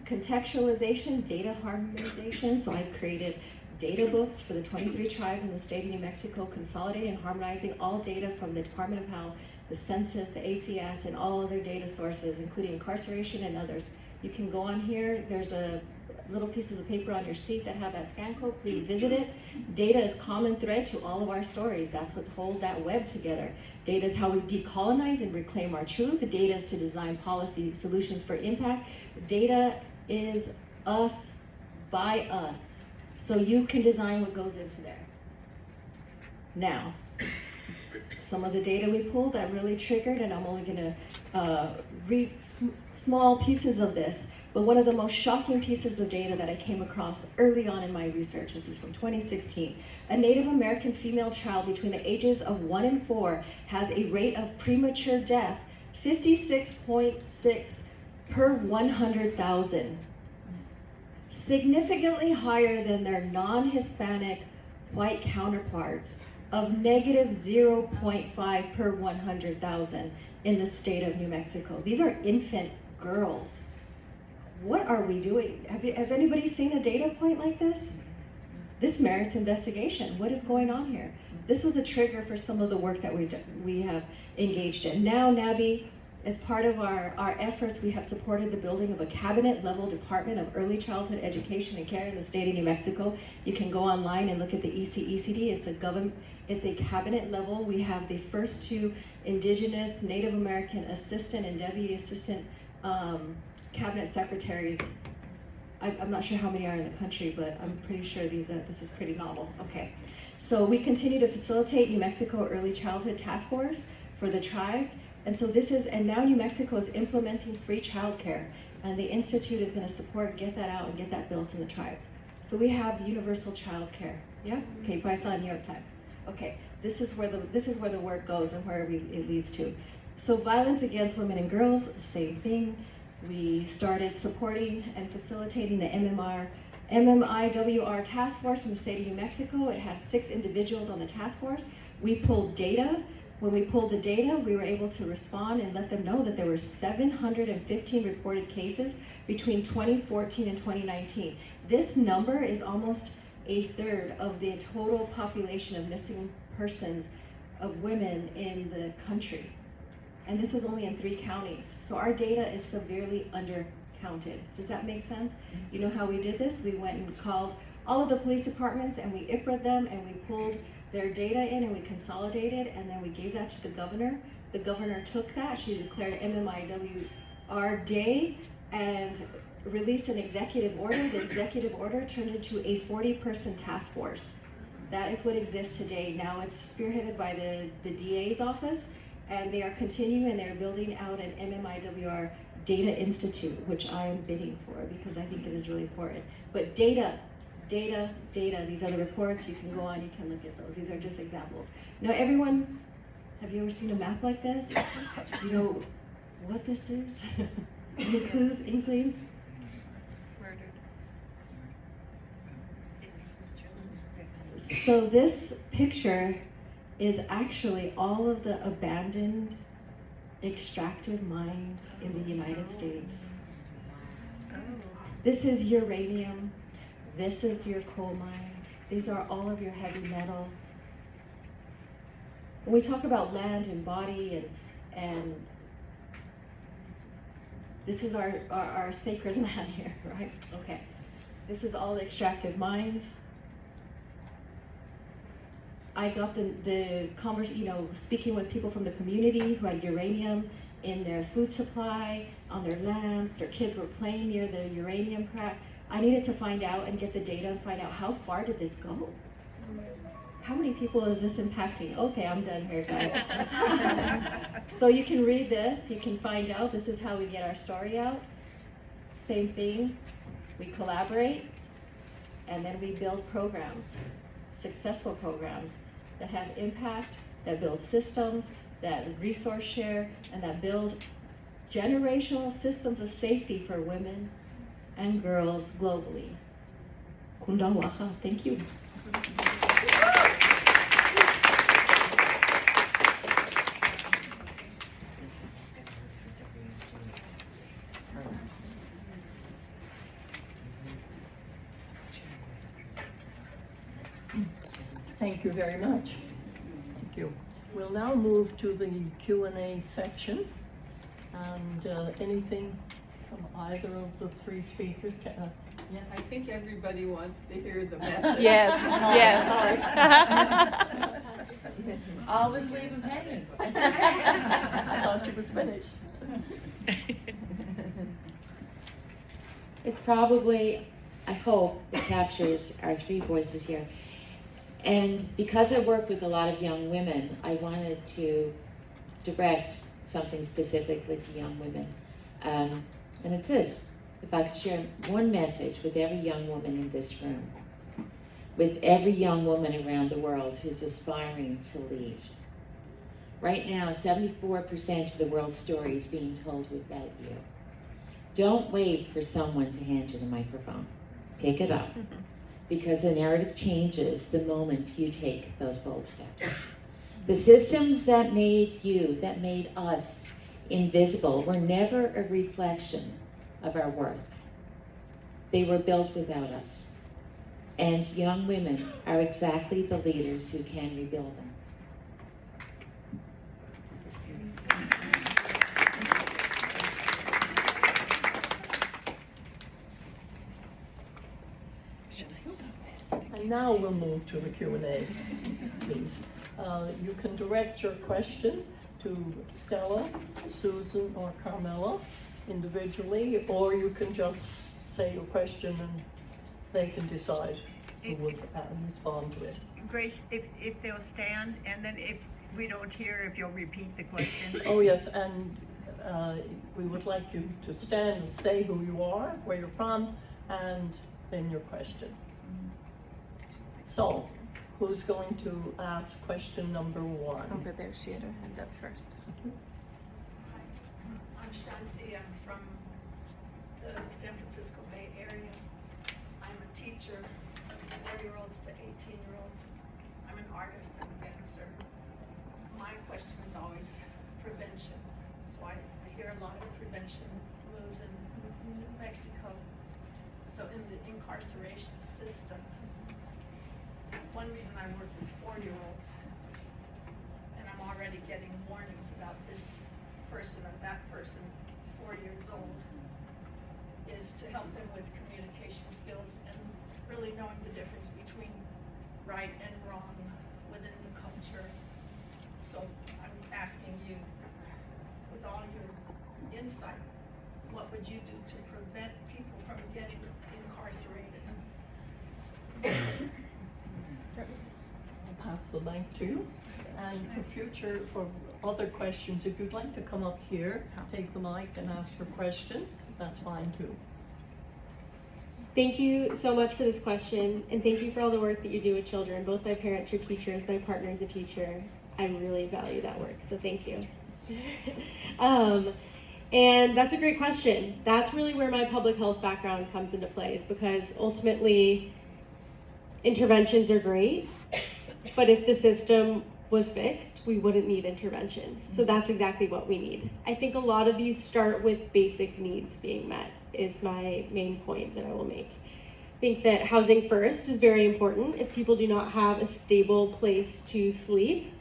contextualization, data harmonization. So I've created data books for the 23 tribes in the state of New Mexico, consolidating and harmonizing all data from the Department of Health, the census, the ACS, and all other data sources, including incarceration and others. You can go on here. There's a little pieces of paper on your seat that have that scan code. Please visit it. Data is common thread to all of our stories. That's what holds that web together. Data is how we decolonize and reclaim our truth. The data is to design policy solutions for impact. Data is us by us. So you can design what goes into there. Now, some of the data we pulled that really triggered, and I'm only gonna read small pieces of this, but one of the most shocking pieces of data that I came across early on in my research, this is from 2016, a Native American female child between the ages of 1 and 4 has a rate of premature death 56.6 per 100,000. Significantly higher than their non-Hispanic white counterparts of negative 0.5 per 100,000 in the state of New Mexico. These are infant girls. What are we doing? Has anybody seen a data point like this? This merits investigation. What is going on here? This was a trigger for some of the work that we have engaged in. Now, NABI, as part of our efforts, we have supported the building of a cabinet-level Department of Early Childhood Education and Care in the state of New Mexico. You can go online and look at the ECECD. It's a cabinet level. We have the first 2 Indigenous, Native American assistant and deputy assistant cabinet secretaries. I'm not sure how many are in the country, but I'm pretty sure this is pretty novel. Okay, so we continue to facilitate New Mexico Early Childhood Task Force for the tribes. And so and now New Mexico is implementing free childcare, and the Institute is going to support, get that out and get that built in the tribes. So we have universal childcare. Yeah? Okay, you probably saw it in New York Times. Okay, this is where the work goes and where it leads to. So violence against women and girls, same thing. We started supporting and facilitating the MMIWR task force in the state of New Mexico. It had 6 individuals on the task force. We pulled data. When we pulled the data, we were able to respond and let them know that there were 715 reported cases between 2014 and 2019. This number is almost a third of the total population of missing persons of women in the country. And this was only in 3 counties. So our data is severely undercounted. Does that make sense? You know how we did this? We went and called all of the police departments and we IPRA'd them and we pulled their data in and we consolidated, and then we gave that to the governor. The governor took that, she declared MMIWR Day and released an executive order. The executive order turned into a 40-person task force. That is what exists today. Now it's spearheaded by the DA's office, and they are continuing and they're building out an MMIWR Data Institute, which I am bidding for because I think it is really important. But data, these are the reports. You can go on, you can look at those. These are just examples. Now everyone, have you ever seen a map like this? Do you know what this is? Any clues, inklings? So this picture is actually all of the abandoned extractive mines in the United States. This is uranium. This is your coal mines. These are all of your heavy metal. When we talk about land and body and this is our sacred land here, right? Okay. This is all the extractive mines. I got the converse, speaking with people from the community who had uranium in their food supply, on their lands. Their kids were playing near the uranium crack. I needed to find out and get the data and find out how far did this go? How many people is this impacting? Okay, I'm done here, guys. So you can read this, you can find out, this is how we get our story out. Same thing, we collaborate, and then we build programs, successful programs that have impact, that build systems, that resource share, and that build generational systems of safety for women and girls globally. Kundawaha, thank you. Thank you very much. Thank you. We'll now move to the Q&A section. And anything from either of the three speakers? Yes. I think everybody wants to hear the message. Yes, yes. Always leave them hanging. I thought you was finished. It's probably, I hope, it captures our three voices here. And because I work with a lot of young women, I wanted to direct something specifically to young women. And it's this: if I could share one message with every young woman in this room, with every young woman around the world who's aspiring to lead. Right now, 74% of the world's story is being told without you. Don't wait for someone to hand you the microphone. Pick it up. Because the narrative changes the moment you take those bold steps. The systems that made you, that made us invisible, were never a reflection of our worth. They were built without us. And young women are exactly the leaders who can rebuild them. And now we'll move to the Q&A, please. You can direct your question to Stella, Susan, or Carmela individually, or you can just say your question and they can decide who will respond to it. Grace, if they'll stand, and then if we don't hear, if you'll repeat the question. Oh yes, and we would like you to stand and say who you are, where you're from, and then your question. So, who's going to ask question number one? Over there, she had her hand up first. I'm Shanti. I'm from the San Francisco Bay Area. I'm a teacher of 4-year-olds to 18-year-olds. I'm an artist and a dancer. My question is always prevention. So I hear a lot of prevention moves in New Mexico. So in the incarceration system, one reason I work with 4-year-olds, and I'm already getting warnings about this person or that person, 4 years old, is to help them with communication skills and really knowing the difference between right and wrong within the culture. So I'm asking you, with all your insight, what would you do to prevent people from getting incarcerated? I'll pass the mic to you. And for future, for other questions, if you'd like to come up here, take the mic and ask your question, that's fine too. Thank you so much for this question, and thank you for all the work that you do with children. Both my parents are teachers, my partner is a teacher. I really value that work, so thank you. And that's a great question. That's really where my public health background comes into play, is because ultimately interventions are great, but if the system was fixed, we wouldn't need interventions. So that's exactly what we need. I think a lot of these start with basic needs being met, is my main point that I will make. I think that housing first is very important. If people do not have a stable place to sleep,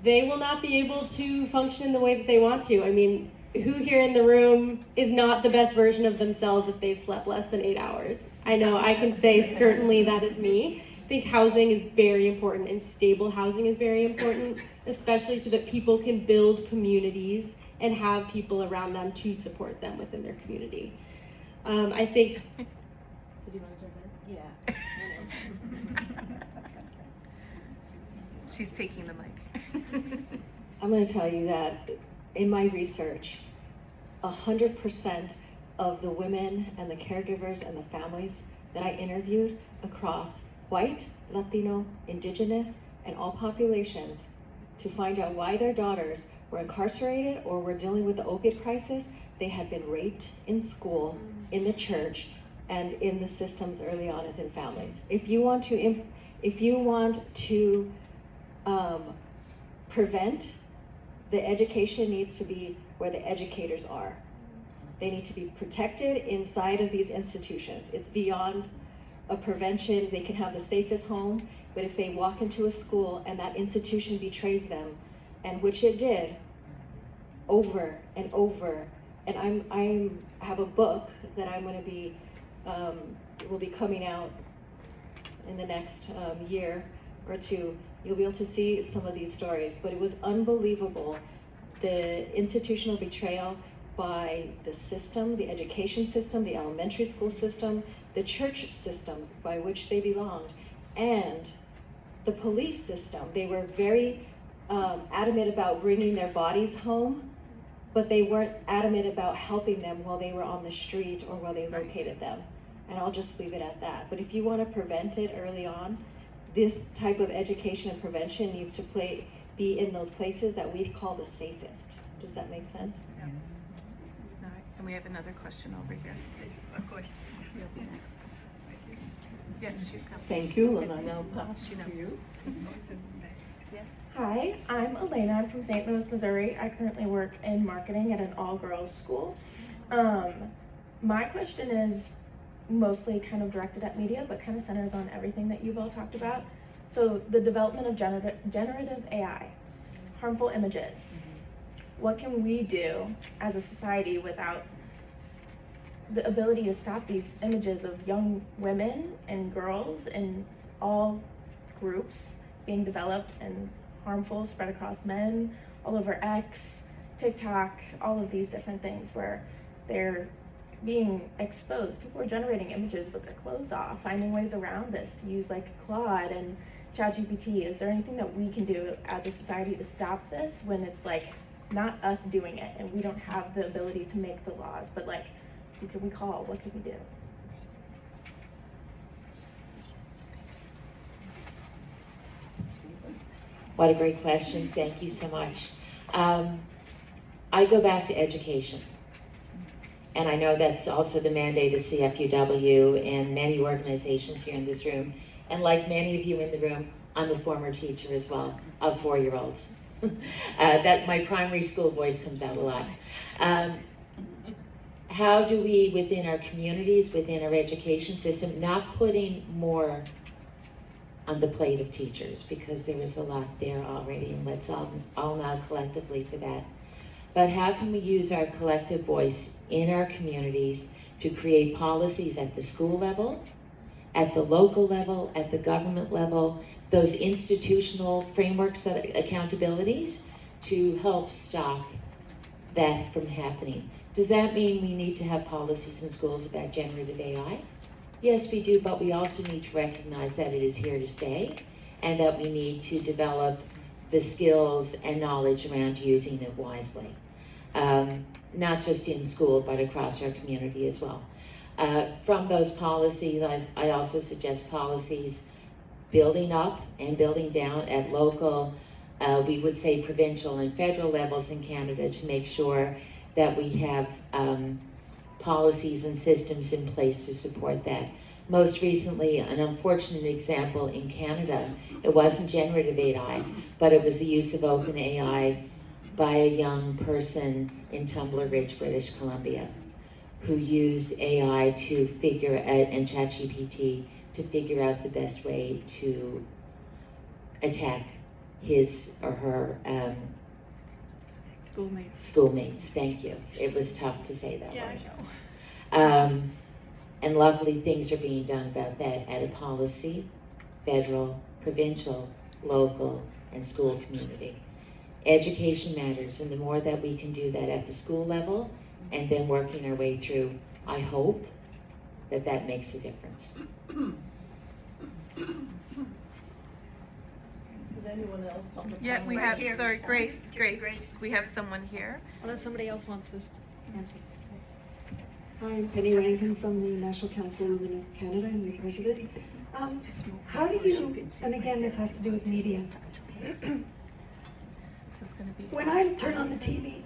they will not be able to function in the way that they want to. I mean, who here in the room is not the best version of themselves if they've slept less than 8 hours? I know I can say certainly that is me. I think housing is very important, and stable housing is very important, especially so that people can build communities and have people around them to support them within their community. I think, did you want to jump in? Yeah. She's taking the mic. I'm going to tell you that in my research, 100% of the women and the caregivers and the families that I interviewed across white, Latino, Indigenous, and all populations to find out why their daughters were incarcerated or were dealing with the opiate crisis, they had been raped in school, in the church, and in the systems early on within families. If you want to prevent, the education needs to be where the educators are. They need to be protected inside of these institutions. It's beyond a prevention. They can have the safest home, but if they walk into a school and that institution betrays them, and which it did over and over, and I have a book that I'm going to be will be coming out in the next year or two. You'll be able to see some of these stories, but it was unbelievable, the institutional betrayal by the system, the education system, the elementary school system, the church systems by which they belonged, and the police system. They were very adamant about bringing their bodies home, but they weren't adamant about helping them while they were on the street or while they located them. And I'll just leave it at that. But if you want to prevent it early on, this type of education and prevention needs to be in those places that we call the safest. Does that make sense? Yeah. All right. And we have another question over here. Of course. Yes, she's coming. Thank you, and I now pass She to knows. you. Hi, I'm Elena. I'm from St. Louis, Missouri. I currently work in marketing at an all-girls school. My question is mostly kind of directed at media, but kind of centers on everything that you've all talked about. So the development of generative AI, harmful images. What can we do as a society without the ability to stop these images of young women and girls in all groups being developed and harmful, spread across men, all over X, TikTok, all of these different things where they're being exposed. People are generating images with their clothes off, finding ways around this to use like Claude and ChatGPT. Is there anything that we can do as a society to stop this when it's like not us doing it and we don't have the ability to make the laws, but like who can we call? What can we do? What a great question. Thank you so much. I go back to education. And I know that's also the mandate of CFUW and many organizations here in this room. And like many of you in the room, I'm a former teacher as well of 4-year-olds. That my primary school voice comes out a lot. How do we, within our communities, within our education system, not putting more on the plate of teachers, because there is a lot there already, and let's all now collectively for that. But how can we use our collective voice in our communities to create policies at the school level, at the local level, at the government level, those institutional frameworks, that accountabilities, to help stop that from happening? Does that mean we need to have policies in schools about generative AI? Yes, we do, but we also need to recognize that it is here to stay and that we need to develop the skills and knowledge around using it wisely. Not just in school, but across our community as well. From those policies, I also suggest policies building up and building down at local, we would say provincial and federal levels in Canada, to make sure that we have policies and systems in place to support that. Most recently, an unfortunate example in Canada, it wasn't generative AI, but it was the use of open AI by a young person in Tumbler Ridge, British Columbia, who used AI to figure out, and ChatGPT, to figure out the best way to attack his or her schoolmates. Thank you. It was tough to say that word. I know. And luckily things are being done about that at a policy, federal, provincial, local, and school community. Education matters, and the more that we can do that at the school level, and then working our way through, I hope that that makes a difference. Is anyone else on the Yeah, panel? we Right have, here. sorry, Grace, Grace. we have someone here. Unless somebody else wants to answer. Hi, I'm Penny Rankin from the National Council of Women of Canada and the President. How do you, and again, this has to do with media. This is going to be. When I turn on the TV,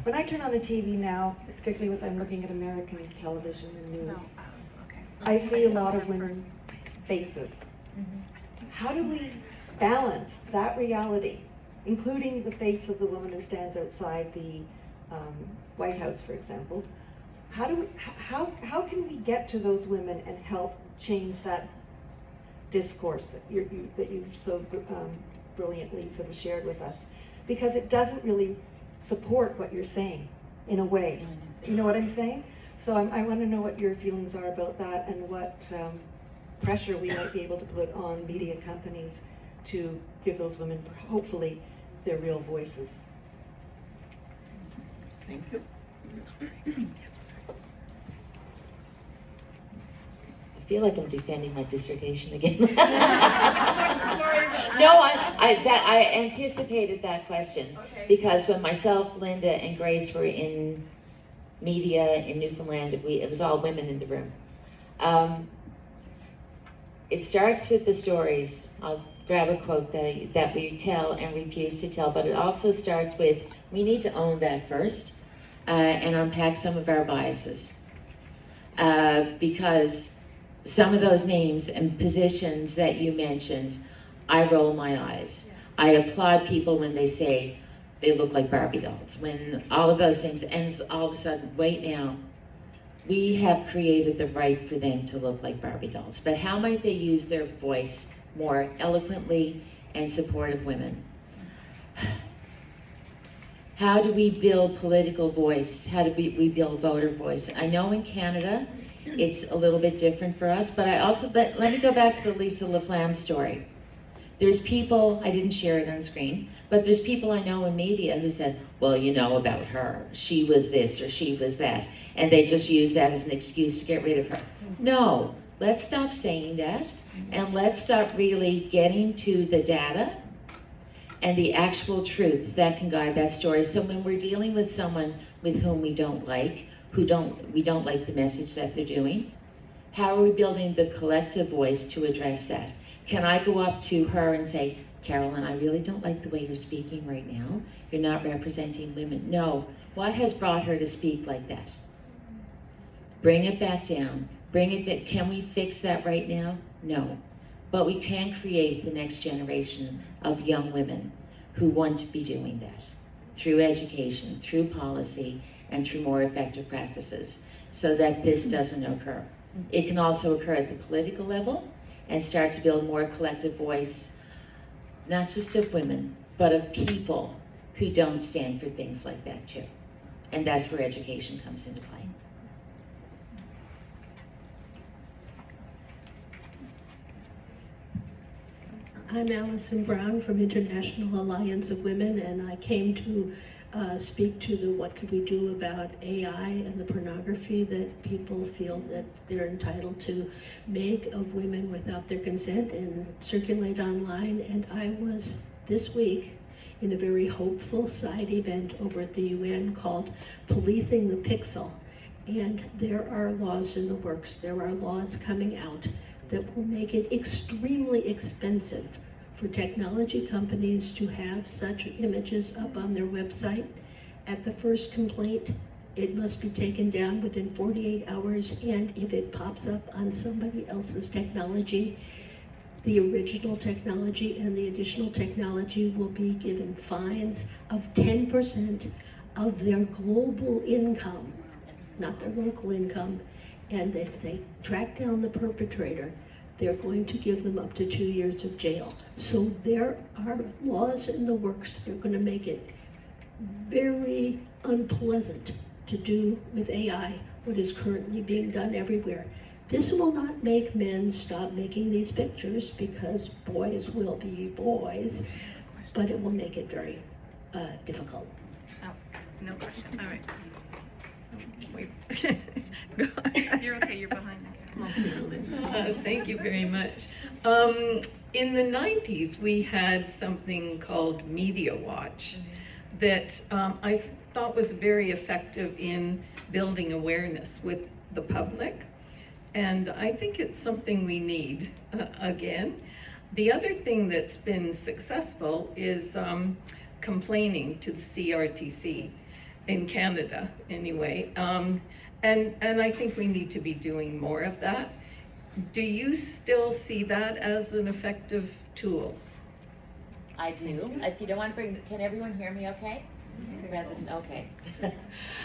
when I turn on the TV now, particularly if I'm looking at American television and news, I see a lot of women's faces. How do we balance that reality, including the face of the woman who stands outside the White House, for example? How can we get to those women and help change that discourse that you've so brilliantly sort of shared with us? Because it doesn't really support what you're saying in a way. You know what I'm saying? So I want to know what your feelings are about that, and what pressure we might be able to put on media companies to give those women, hopefully, their real voices. Thank you. I feel like I'm defending my dissertation again. No, I anticipated that question, because when myself, Linda, and Grace were in media in Newfoundland, it was all women in the room. It starts with the stories. I'll grab a quote that we tell and refuse to tell, but it also starts with, we need to own that first and unpack some of our biases. Because some of those names and positions that you mentioned, I roll my eyes. I applaud people when they say they look like Barbie dolls, when all of those things, and all of a sudden, wait now, we have created the right for them to look like Barbie dolls. But how might they use their voice more eloquently and support of women? How do we build political voice? How do we build voter voice? I know in Canada, it's a little bit different for us, but let me go back to the Lisa LaFlamme story. There's people, I didn't share it on screen, but there's people I know in media who said, well, you know about her, she was this or she was that, and they just use that as an excuse to get rid of her. No, let's stop saying that, and let's start really getting to the data and the actual truths that can guide that story. So when we're dealing with someone with whom we don't like, we don't like the message that they're doing, how are we building the collective voice to address that? Can I go up to her and say, Carolyn, I really don't like the way you're speaking right now. You're not representing women. No, what has brought her to speak like that? Bring it back down. Can we fix that right now? No. But we can create the next generation of young women who want to be doing that through education, through policy, and through more effective practices, so that this doesn't occur. It can also occur at the political level and start to build more collective voice, not just of women, but of people who don't stand for things like that too. And that's where education comes into play. I'm Allison Brown from International Alliance of Women, and I came to speak to the what could we do about AI and the pornography that people feel that they're entitled to make of women without their consent and circulate online. And I was this week in a very hopeful side event over at the UN called Policing the Pixel. And there are laws in the works, there are laws coming out that will make it extremely expensive for technology companies to have such images up on their website. At the first complaint, it must be taken down within 48 hours, and if it pops up on somebody else's technology, the original technology and the additional technology will be given fines of 10% of their global income, not their local income. And if they track down the perpetrator, they're going to give them up to 2 years of jail. So there are laws in the works that are going to make it very unpleasant to do with AI what is currently being done everywhere. This will not make men stop making these pictures, because boys will be boys, but it will make it very difficult. Oh, no question. All right. Wait. Go on. You're okay. You're behind me. Thank you very much. In the 90s, we had something called Media Watch that I thought was very effective in building awareness with the public. And I think it's something we need again. The other thing that's been successful is complaining to the CRTC in Canada, anyway. And I think we need to be doing more of that. Do you still see that as an effective tool? I do. If you don't want to bring, can everyone hear me okay? Rather than, okay.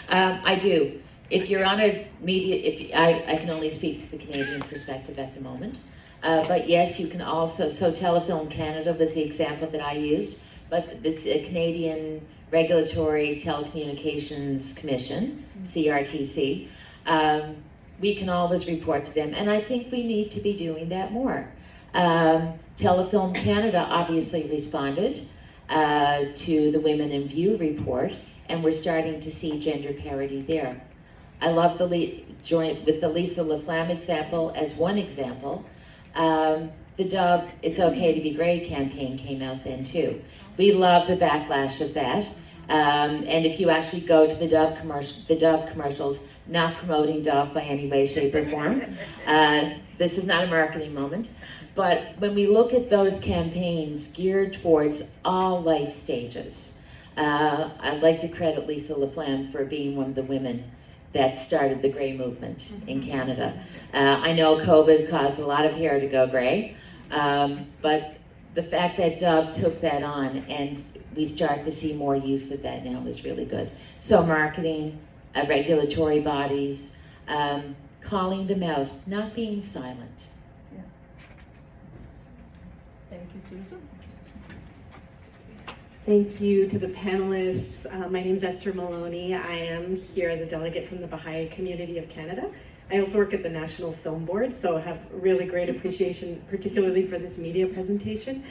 I do. If you're on a media, I can only speak to the Canadian perspective at the moment. But yes, you can also, so Telefilm Canada was the example that I used, but this Canadian Regulatory Telecommunications Commission, CRTC, we can always report to them, and I think we need to be doing that more. Telefilm Canada obviously responded to the Women in View report, and we're starting to see gender parity there. I love the joint with the Lisa LaFlamme example as one example. The Dove It's Okay to Be Great campaign came out then too. We love the backlash of that. And if you actually go to the Dove commercials, not promoting Dove by any way, shape, or form. This is not a marketing moment. But when we look at those campaigns geared towards all life stages, I'd like to credit Lisa LaFlamme for being one of the women that started the gray movement in Canada. I know COVID caused a lot of hair to go gray, but the fact that Dove took that on and we start to see more use of that now is really good. So marketing, regulatory bodies, calling them out, not being silent. Yeah. Thank you, Susan. Thank you to the panelists. My name is Esther Maloney. I am here as a delegate from the Baha'i community of Canada. I also work at the National Film Board, so I have really great appreciation, particularly for this media presentation.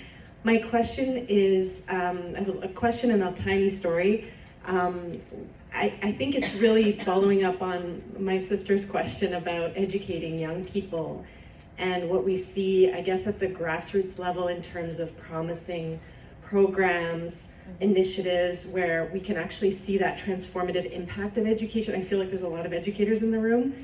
My question is, I have a question and a tiny story. I think it's really following up on my sister's question about educating young people and what we see, I guess, at the grassroots level in terms of promising programs, initiatives where we can actually see that transformative impact of education. I feel like there's a lot of educators in the room.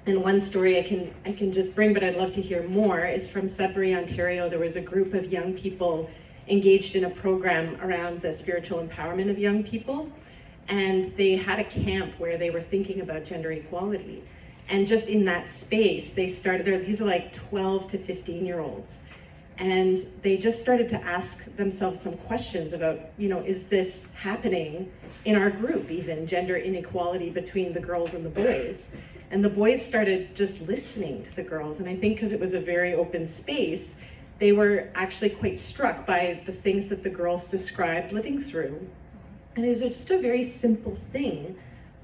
And one story I can just bring, but I'd love to hear more, is from Sudbury, Ontario. There was a group of young people engaged in a program around the spiritual empowerment of young people. And they had a camp where they were thinking about gender equality. And just in that space, they started, these are like 12 to 15-year-olds. And they just started to ask themselves some questions about, is this happening in our group, even gender inequality between the girls and the boys? And the boys started just listening to the girls. And I think because it was a very open space, they were actually quite struck by the things that the girls described living through. And it was just a very simple thing.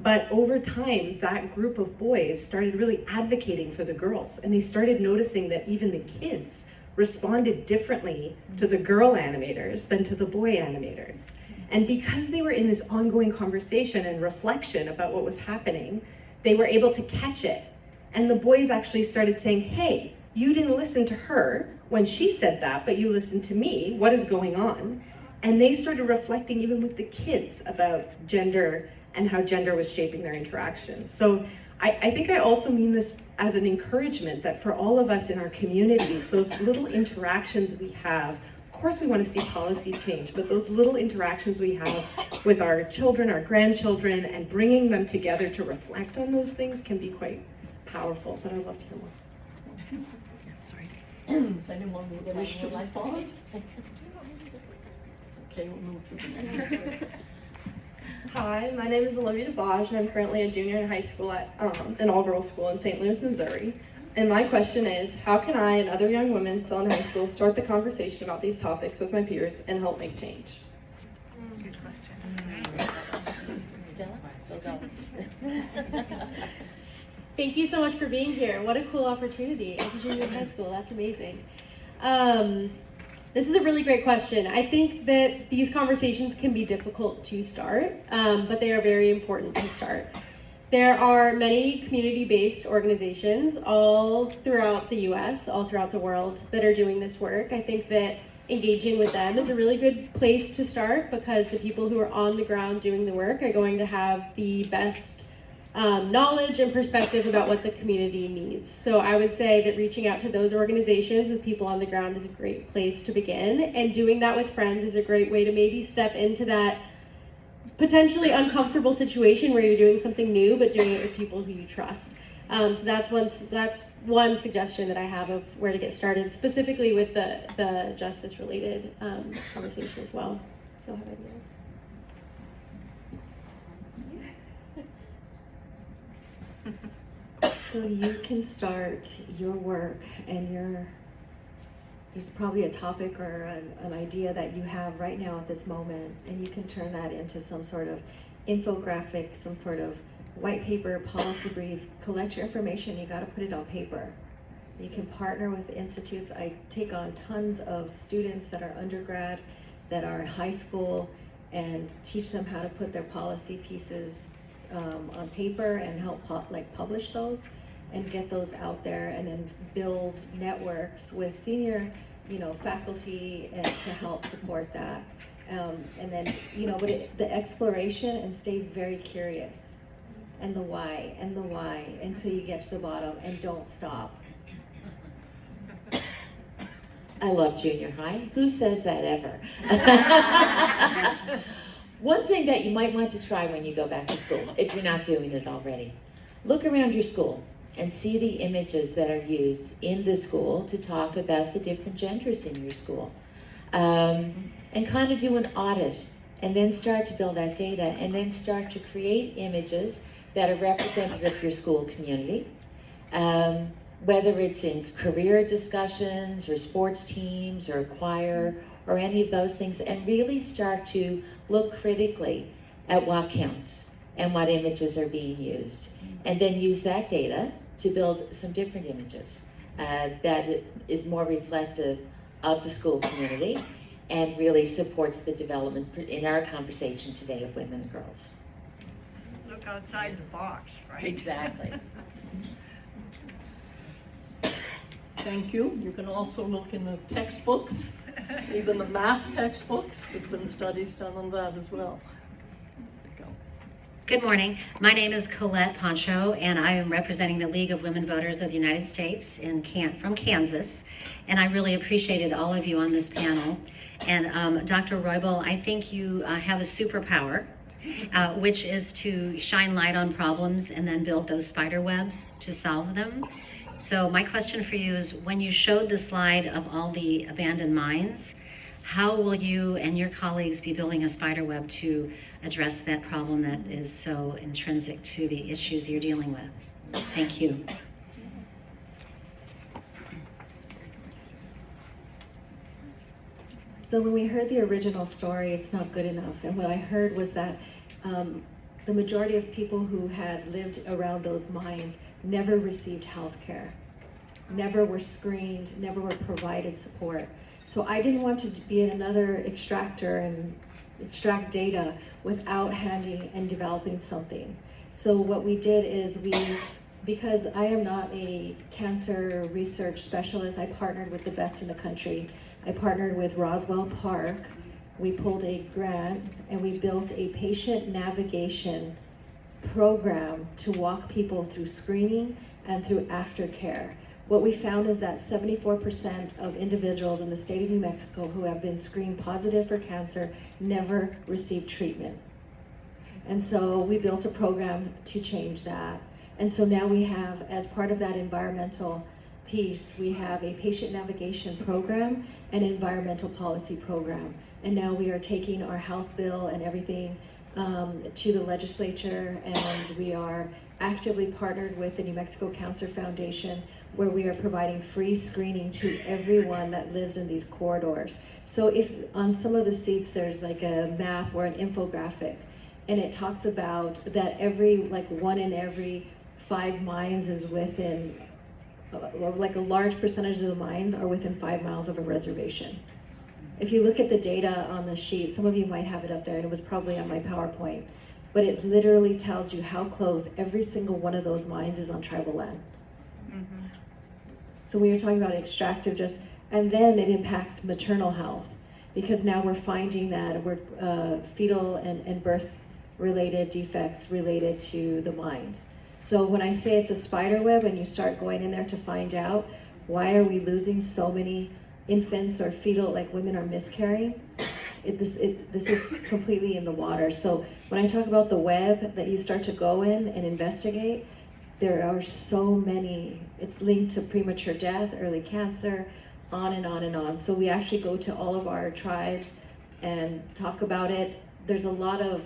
But over time, that group of boys started really advocating for the girls. And they started noticing that even the kids responded differently to the girl animators than to the boy animators. And because they were in this ongoing conversation and reflection about what was happening, they were able to catch it. And the boys actually started saying, hey, you didn't listen to her. when she said that, but you listened to me, what is going on? And they started reflecting even with the kids about gender and how gender was shaping their interactions. So I think I also mean this as an encouragement that for all of us in our communities, those little interactions we have, of course we want to see policy change, but those little interactions we have with our children, our grandchildren, and bringing them together to reflect on those things can be quite powerful. But I'd love to hear more. Sorry. Does anyone wish to respond? Okay, we'll move to the next. Hi, my name is Olivia DeBage, and I'm currently a junior in high school at an all-girls school in St. Louis, Missouri. And my question is, how can I and other young women still in high school start the conversation about these topics with my peers and help make change? Good question. Stella, we'll go. Thank you so much for being here. What a cool opportunity as a junior in high school. That's amazing. This is a really great question. I think that these conversations can be difficult to start, but they are very important to start. There are many community-based organizations all throughout the US, all throughout the world that are doing this work. I think that engaging with them is a really good place to start because the people who are on the ground doing the work are going to have the best knowledge and perspective about what the community needs. So I would say that reaching out to those organizations with people on the ground is a great place to begin, and doing that with friends is a great way to maybe step into that potentially uncomfortable situation where you're doing something new but doing it with people who you trust. So that's one suggestion that I have of where to get started, specifically with the justice related conversation as well. If you'll have ideas. So you can start your work and there's probably a topic or an idea that you have right now at this moment, and you can turn that into some sort of infographic, some sort of white paper, policy brief. Collect your information, you got to put it on paper. You can partner with institutes. I take on tons of students that are undergrad, that are in high school, and teach them how to put their policy pieces on paper and help publish those and get those out there, and then build networks with senior faculty and to help support that. And then, but the exploration, and stay very curious, and the why until you get to the bottom, and don't stop. I love junior high. Who says that ever? One thing that you might want to try when you go back to school, if you're not doing it already, look around your school and see the images that are used in the school to talk about the different genders in your school. And kind of do an audit, and then start to build that data, and then start to create images that are representative of your school community. Whether it's in career discussions or sports teams or choir or any of those things, and really start to look critically at what counts and what images are being used. And then use that data to build some different images that is more reflective of the school community and really supports the development in our conversation today of women and girls. Look outside the box, right? Exactly. Thank you. You can also look in the textbooks, even the math textbooks. There's been studies done on that as well. Good morning. My name is Colette Poncho, and I am representing the League of Women Voters of the United States from Kansas. And I really appreciated all of you on this panel. And Dr. Roybal, I think you have a superpower, which is to shine light on problems and then build those spider webs to solve them. So my question for you is, when you showed the slide of all the abandoned mines, how will you and your colleagues be building a spider web to address that problem that is so intrinsic to the issues you're dealing with? Thank you. So when we heard the original story, it's not good enough. And what I heard was that the majority of people who had lived around those mines never received health care, never were screened, never were provided support. So I didn't want to be another extractor and extract data without handing and developing something. So what we did is we because I am not a cancer research specialist, I partnered with the best in the country. I partnered with Roswell Park. We pulled a grant and we built a patient navigation program to walk people through screening and through aftercare. What we found is that 74% of individuals in the state of New Mexico who have been screened positive for cancer never received treatment. And so we built a program to change that. And so now we have, as part of that environmental piece, we have a patient navigation program and environmental policy program. And now we are taking our House bill and everything to the legislature, and we are actively partnered with the New Mexico Cancer Foundation, where we are providing free screening to everyone that lives in these corridors. So if on some of the seats there's like a map or an infographic, and it talks about that like 1 in every 5 mines is within, or like a large percentage of the mines are within 5 miles of a reservation. If you look at the data on the sheet, some of you might have it up there, and it was probably on my PowerPoint, but it literally tells you how close every single one of those mines is on tribal land. Mm-hmm. So we were talking about extractive and then it impacts maternal health, because now we're finding that we're fetal and birth related defects related to the mines. So when I say it's a spider web and you start going in there to find out why are we losing so many infants or fetal, like women are miscarrying, this is completely in the water. So when I talk about the web that you start to go in and investigate, there are so many. It's linked to premature death, early cancer, on and on and on. So we actually go to all of our tribes and talk about it. There's a lot of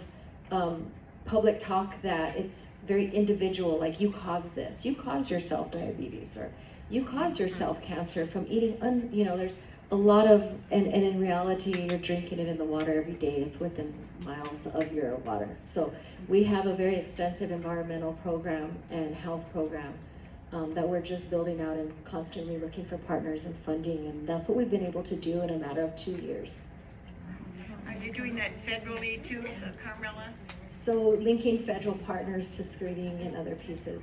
public talk that it's very individual, like you caused this, you caused yourself diabetes, or you caused yourself cancer from eating, there's a lot of, and in reality, you're drinking it in the water every day. It's within miles of your water. So we have a very extensive environmental program and health program that we're just building out and constantly looking for partners and funding, and that's what we've been able to do in a matter of 2 years. Are you doing that federally too, Carmela? So linking federal partners to screening and other pieces,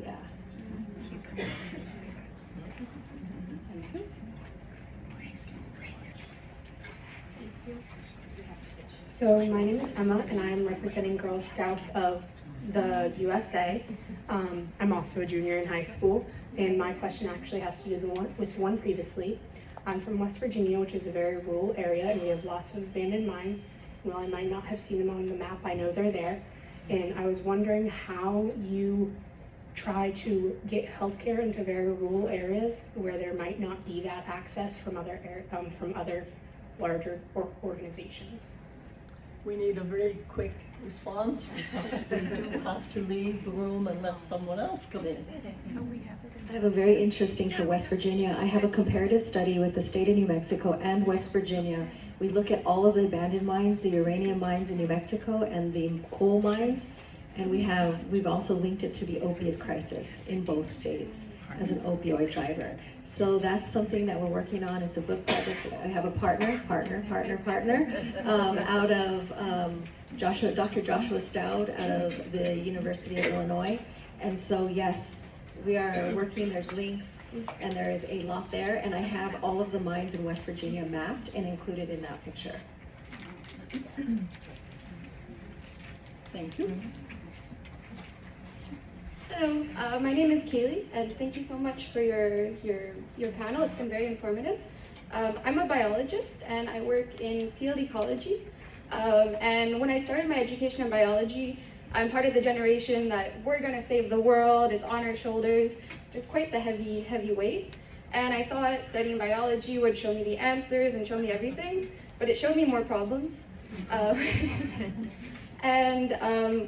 yeah. So my name is Emma, and I am representing Girl Scouts of the USA. I'm also a junior in high school, and my question actually has to do with one previously. I'm from West Virginia, which is a very rural area, and we have lots of abandoned mines. While I might not have seen them on the map, I know they're there. And I was wondering how you try to get healthcare into very rural areas where there might not be that access from other larger organizations. We need a very quick response because we do have to leave the room and let someone else come in. I have a very interesting for West Virginia. I have a comparative study with the state of New Mexico and West Virginia. We look at all of the abandoned mines, the uranium mines in New Mexico and the coal mines, and we've also linked it to the opiate crisis in both states as an opioid driver. So that's something that we're working on. It's a book project. I have a partner out of Dr. Joshua Stout out of the University of Illinois. And so yes, we are working, there's links, and there is a lot there, and I have all of the mines in West Virginia mapped and included in that picture. Thank you. Hello, my name is Kaylee, and thank you so much for your panel. It's been very informative. I'm a biologist, and I work in field ecology. And when I started my education in biology, I'm part of the generation that we're going to save the world. It's on our shoulders. It's quite the heavy weight. And I thought studying biology would show me the answers and show me everything, but it showed me more problems. And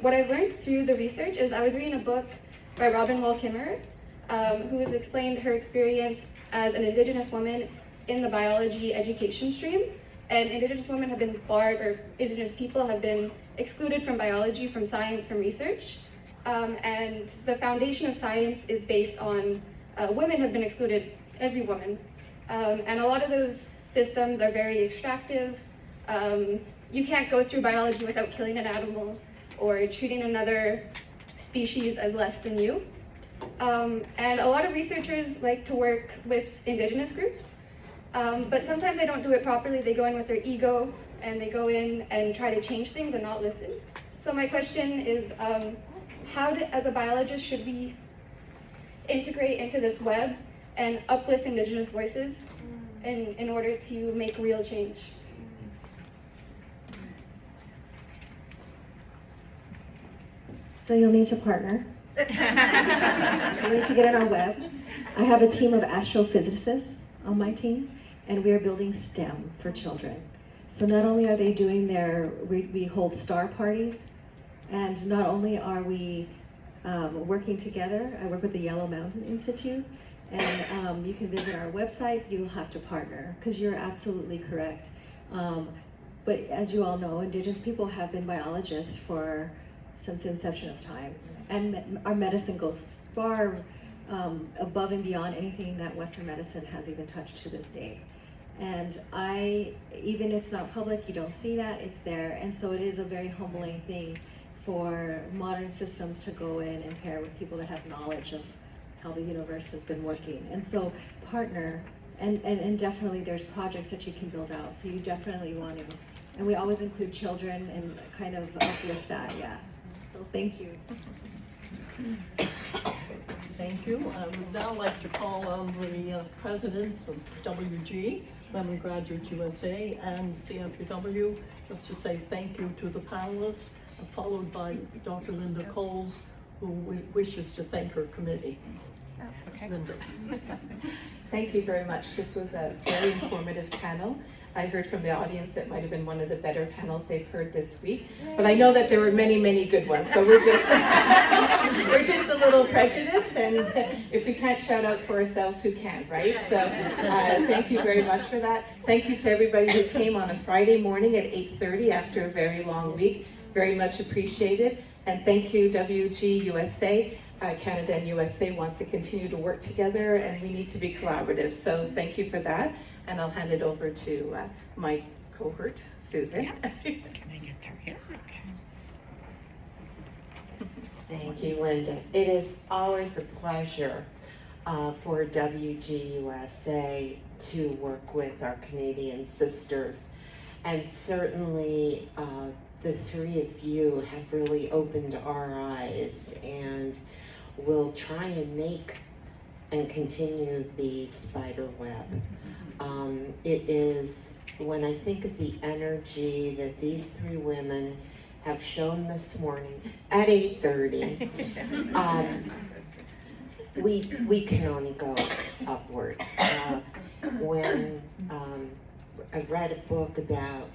what I've learned through the research is I was reading a book by Robin Wall Kimmerer, who has explained her experience as an Indigenous woman in the biology education stream. And Indigenous women have been barred, or Indigenous people have been excluded from biology, from science, from research. And the foundation of science is based on women have been excluded, every woman. And a lot of those systems are very extractive. You can't go through biology without killing an animal or treating another species as less than you. And a lot of researchers like to work with Indigenous groups, but sometimes they don't do it properly. They go in with their ego and they go in and try to change things and not listen. So my question is, as a biologist, should we integrate into this web and uplift Indigenous voices in order to make real change? So you'll need to partner. You need to get on our web. I have a team of astrophysicists on my team, and we are building STEM for children. So not only are they doing we hold star parties, and not only are we working together, I work with the Yellow Mountain Institute, and you can visit our website. You'll have to partner, because you're absolutely correct. But as you all know, Indigenous people have been biologists since the inception of time, and our medicine goes far above and beyond anything that Western medicine has even touched to this day. And even it's not public, you don't see that, it's there, and so it is a very humbling thing for modern systems to go in and pair with people that have knowledge of how the universe has been working. And so partner, and definitely there's projects that you can build out, so you definitely want to. And we always include children and kind of uplift that, yeah. So thank you. Thank you. I would now like to call on the presidents of WG, Women Graduates USA, and CFUW, just to say thank you to the panelists, followed by Dr. Linda Coles, who wishes to thank her committee. Okay. Linda. Thank you very much. This was a very informative panel. I heard from the audience that might have been one of the better panels they've heard this week. But I know that there were many, many good ones. But we're just a little prejudiced, and if we can't shout out for ourselves, who can, right? So thank you very much for that. Thank you to everybody who came on a Friday morning at 8:30 after a very long week. Very much appreciated. And thank you, WG USA. Canada and USA wants to continue to work together, and we need to be collaborative. So thank you for that. And I'll hand it over to my cohort, Susan. Can I get there here? Thank you, Linda. It is always a pleasure for WG USA to work with our Canadian sisters. And certainly the three of you have really opened our eyes, and we'll try and make and continue the spider web. It is, when I think of the energy that these three women have shown this morning at 8:30, we can only go upward. When I read a book about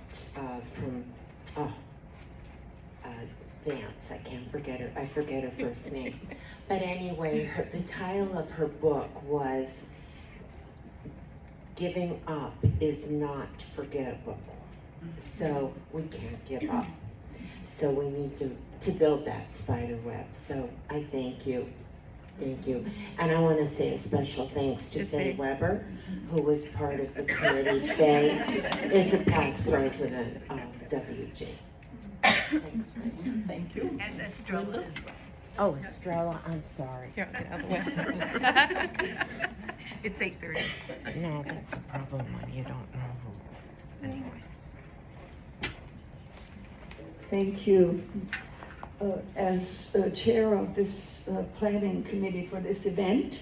Vance, I forget her first name. But anyway, the title of her book was "Giving Up is Not Forgettable." So we can't give up. So we need to build that spider web. So I thank you. Thank you. And I want to say a special thanks to Faye Weber, who was part of the committee. Faye is a past president of WG. Thanks, Grace. Thank you. And Estrella as well. Oh, Estrella, I'm sorry. Here, I'll get out of the way. It's 8:30. No, that's the problem when you don't know who. Anyway. Thank you. As chair of this planning committee for this event,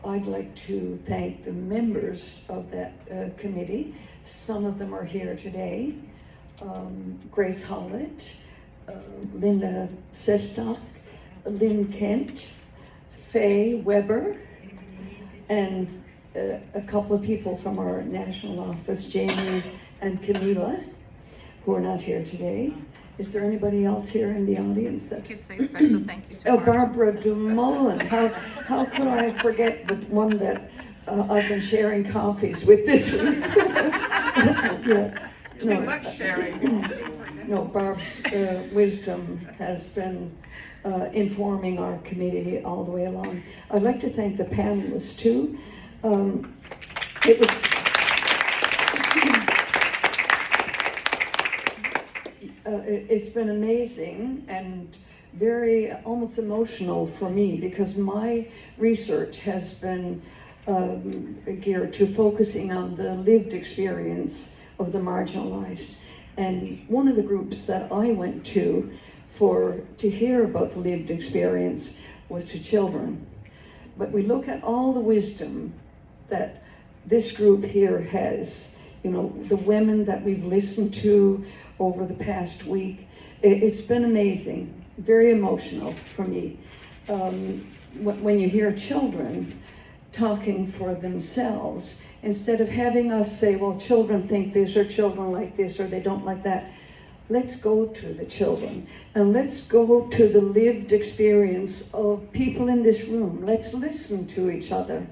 I'd like to thank the members of that committee. Some of them are here today. Grace Hollett, Linda Sestock, Lynn Kent, Faye Weber, and a couple of people from our national office, Jamie and Camila, who are not here today. Is there anybody else here in the audience that You could say special thank you to Barbara DeMullen? How could I forget the one that I've been sharing coffees with this week? Yeah. Too much sharing. No, Barb's wisdom has been informing our committee all the way along. I'd like to thank the panelists too. It's been amazing, and very almost emotional for me, because my research has been geared to focusing on the lived experience of the marginalized. And one of the groups that I went to hear about the lived experience was to children. But we look at all the wisdom that this group here has, you know, the women that we've listened to over the past week. It's been amazing, very emotional for me. When you hear children talking for themselves, instead of having us say, well, children think this, or children like this, or they don't like that, let's go to the children, and let's go to the lived experience of people in this room. Let's listen to each other.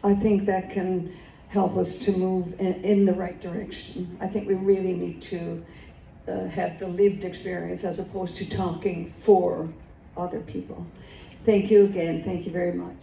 I think that can help us to move in the right direction. I think we really need to have the lived experience as opposed to talking for other people. Thank you again. Thank you very much.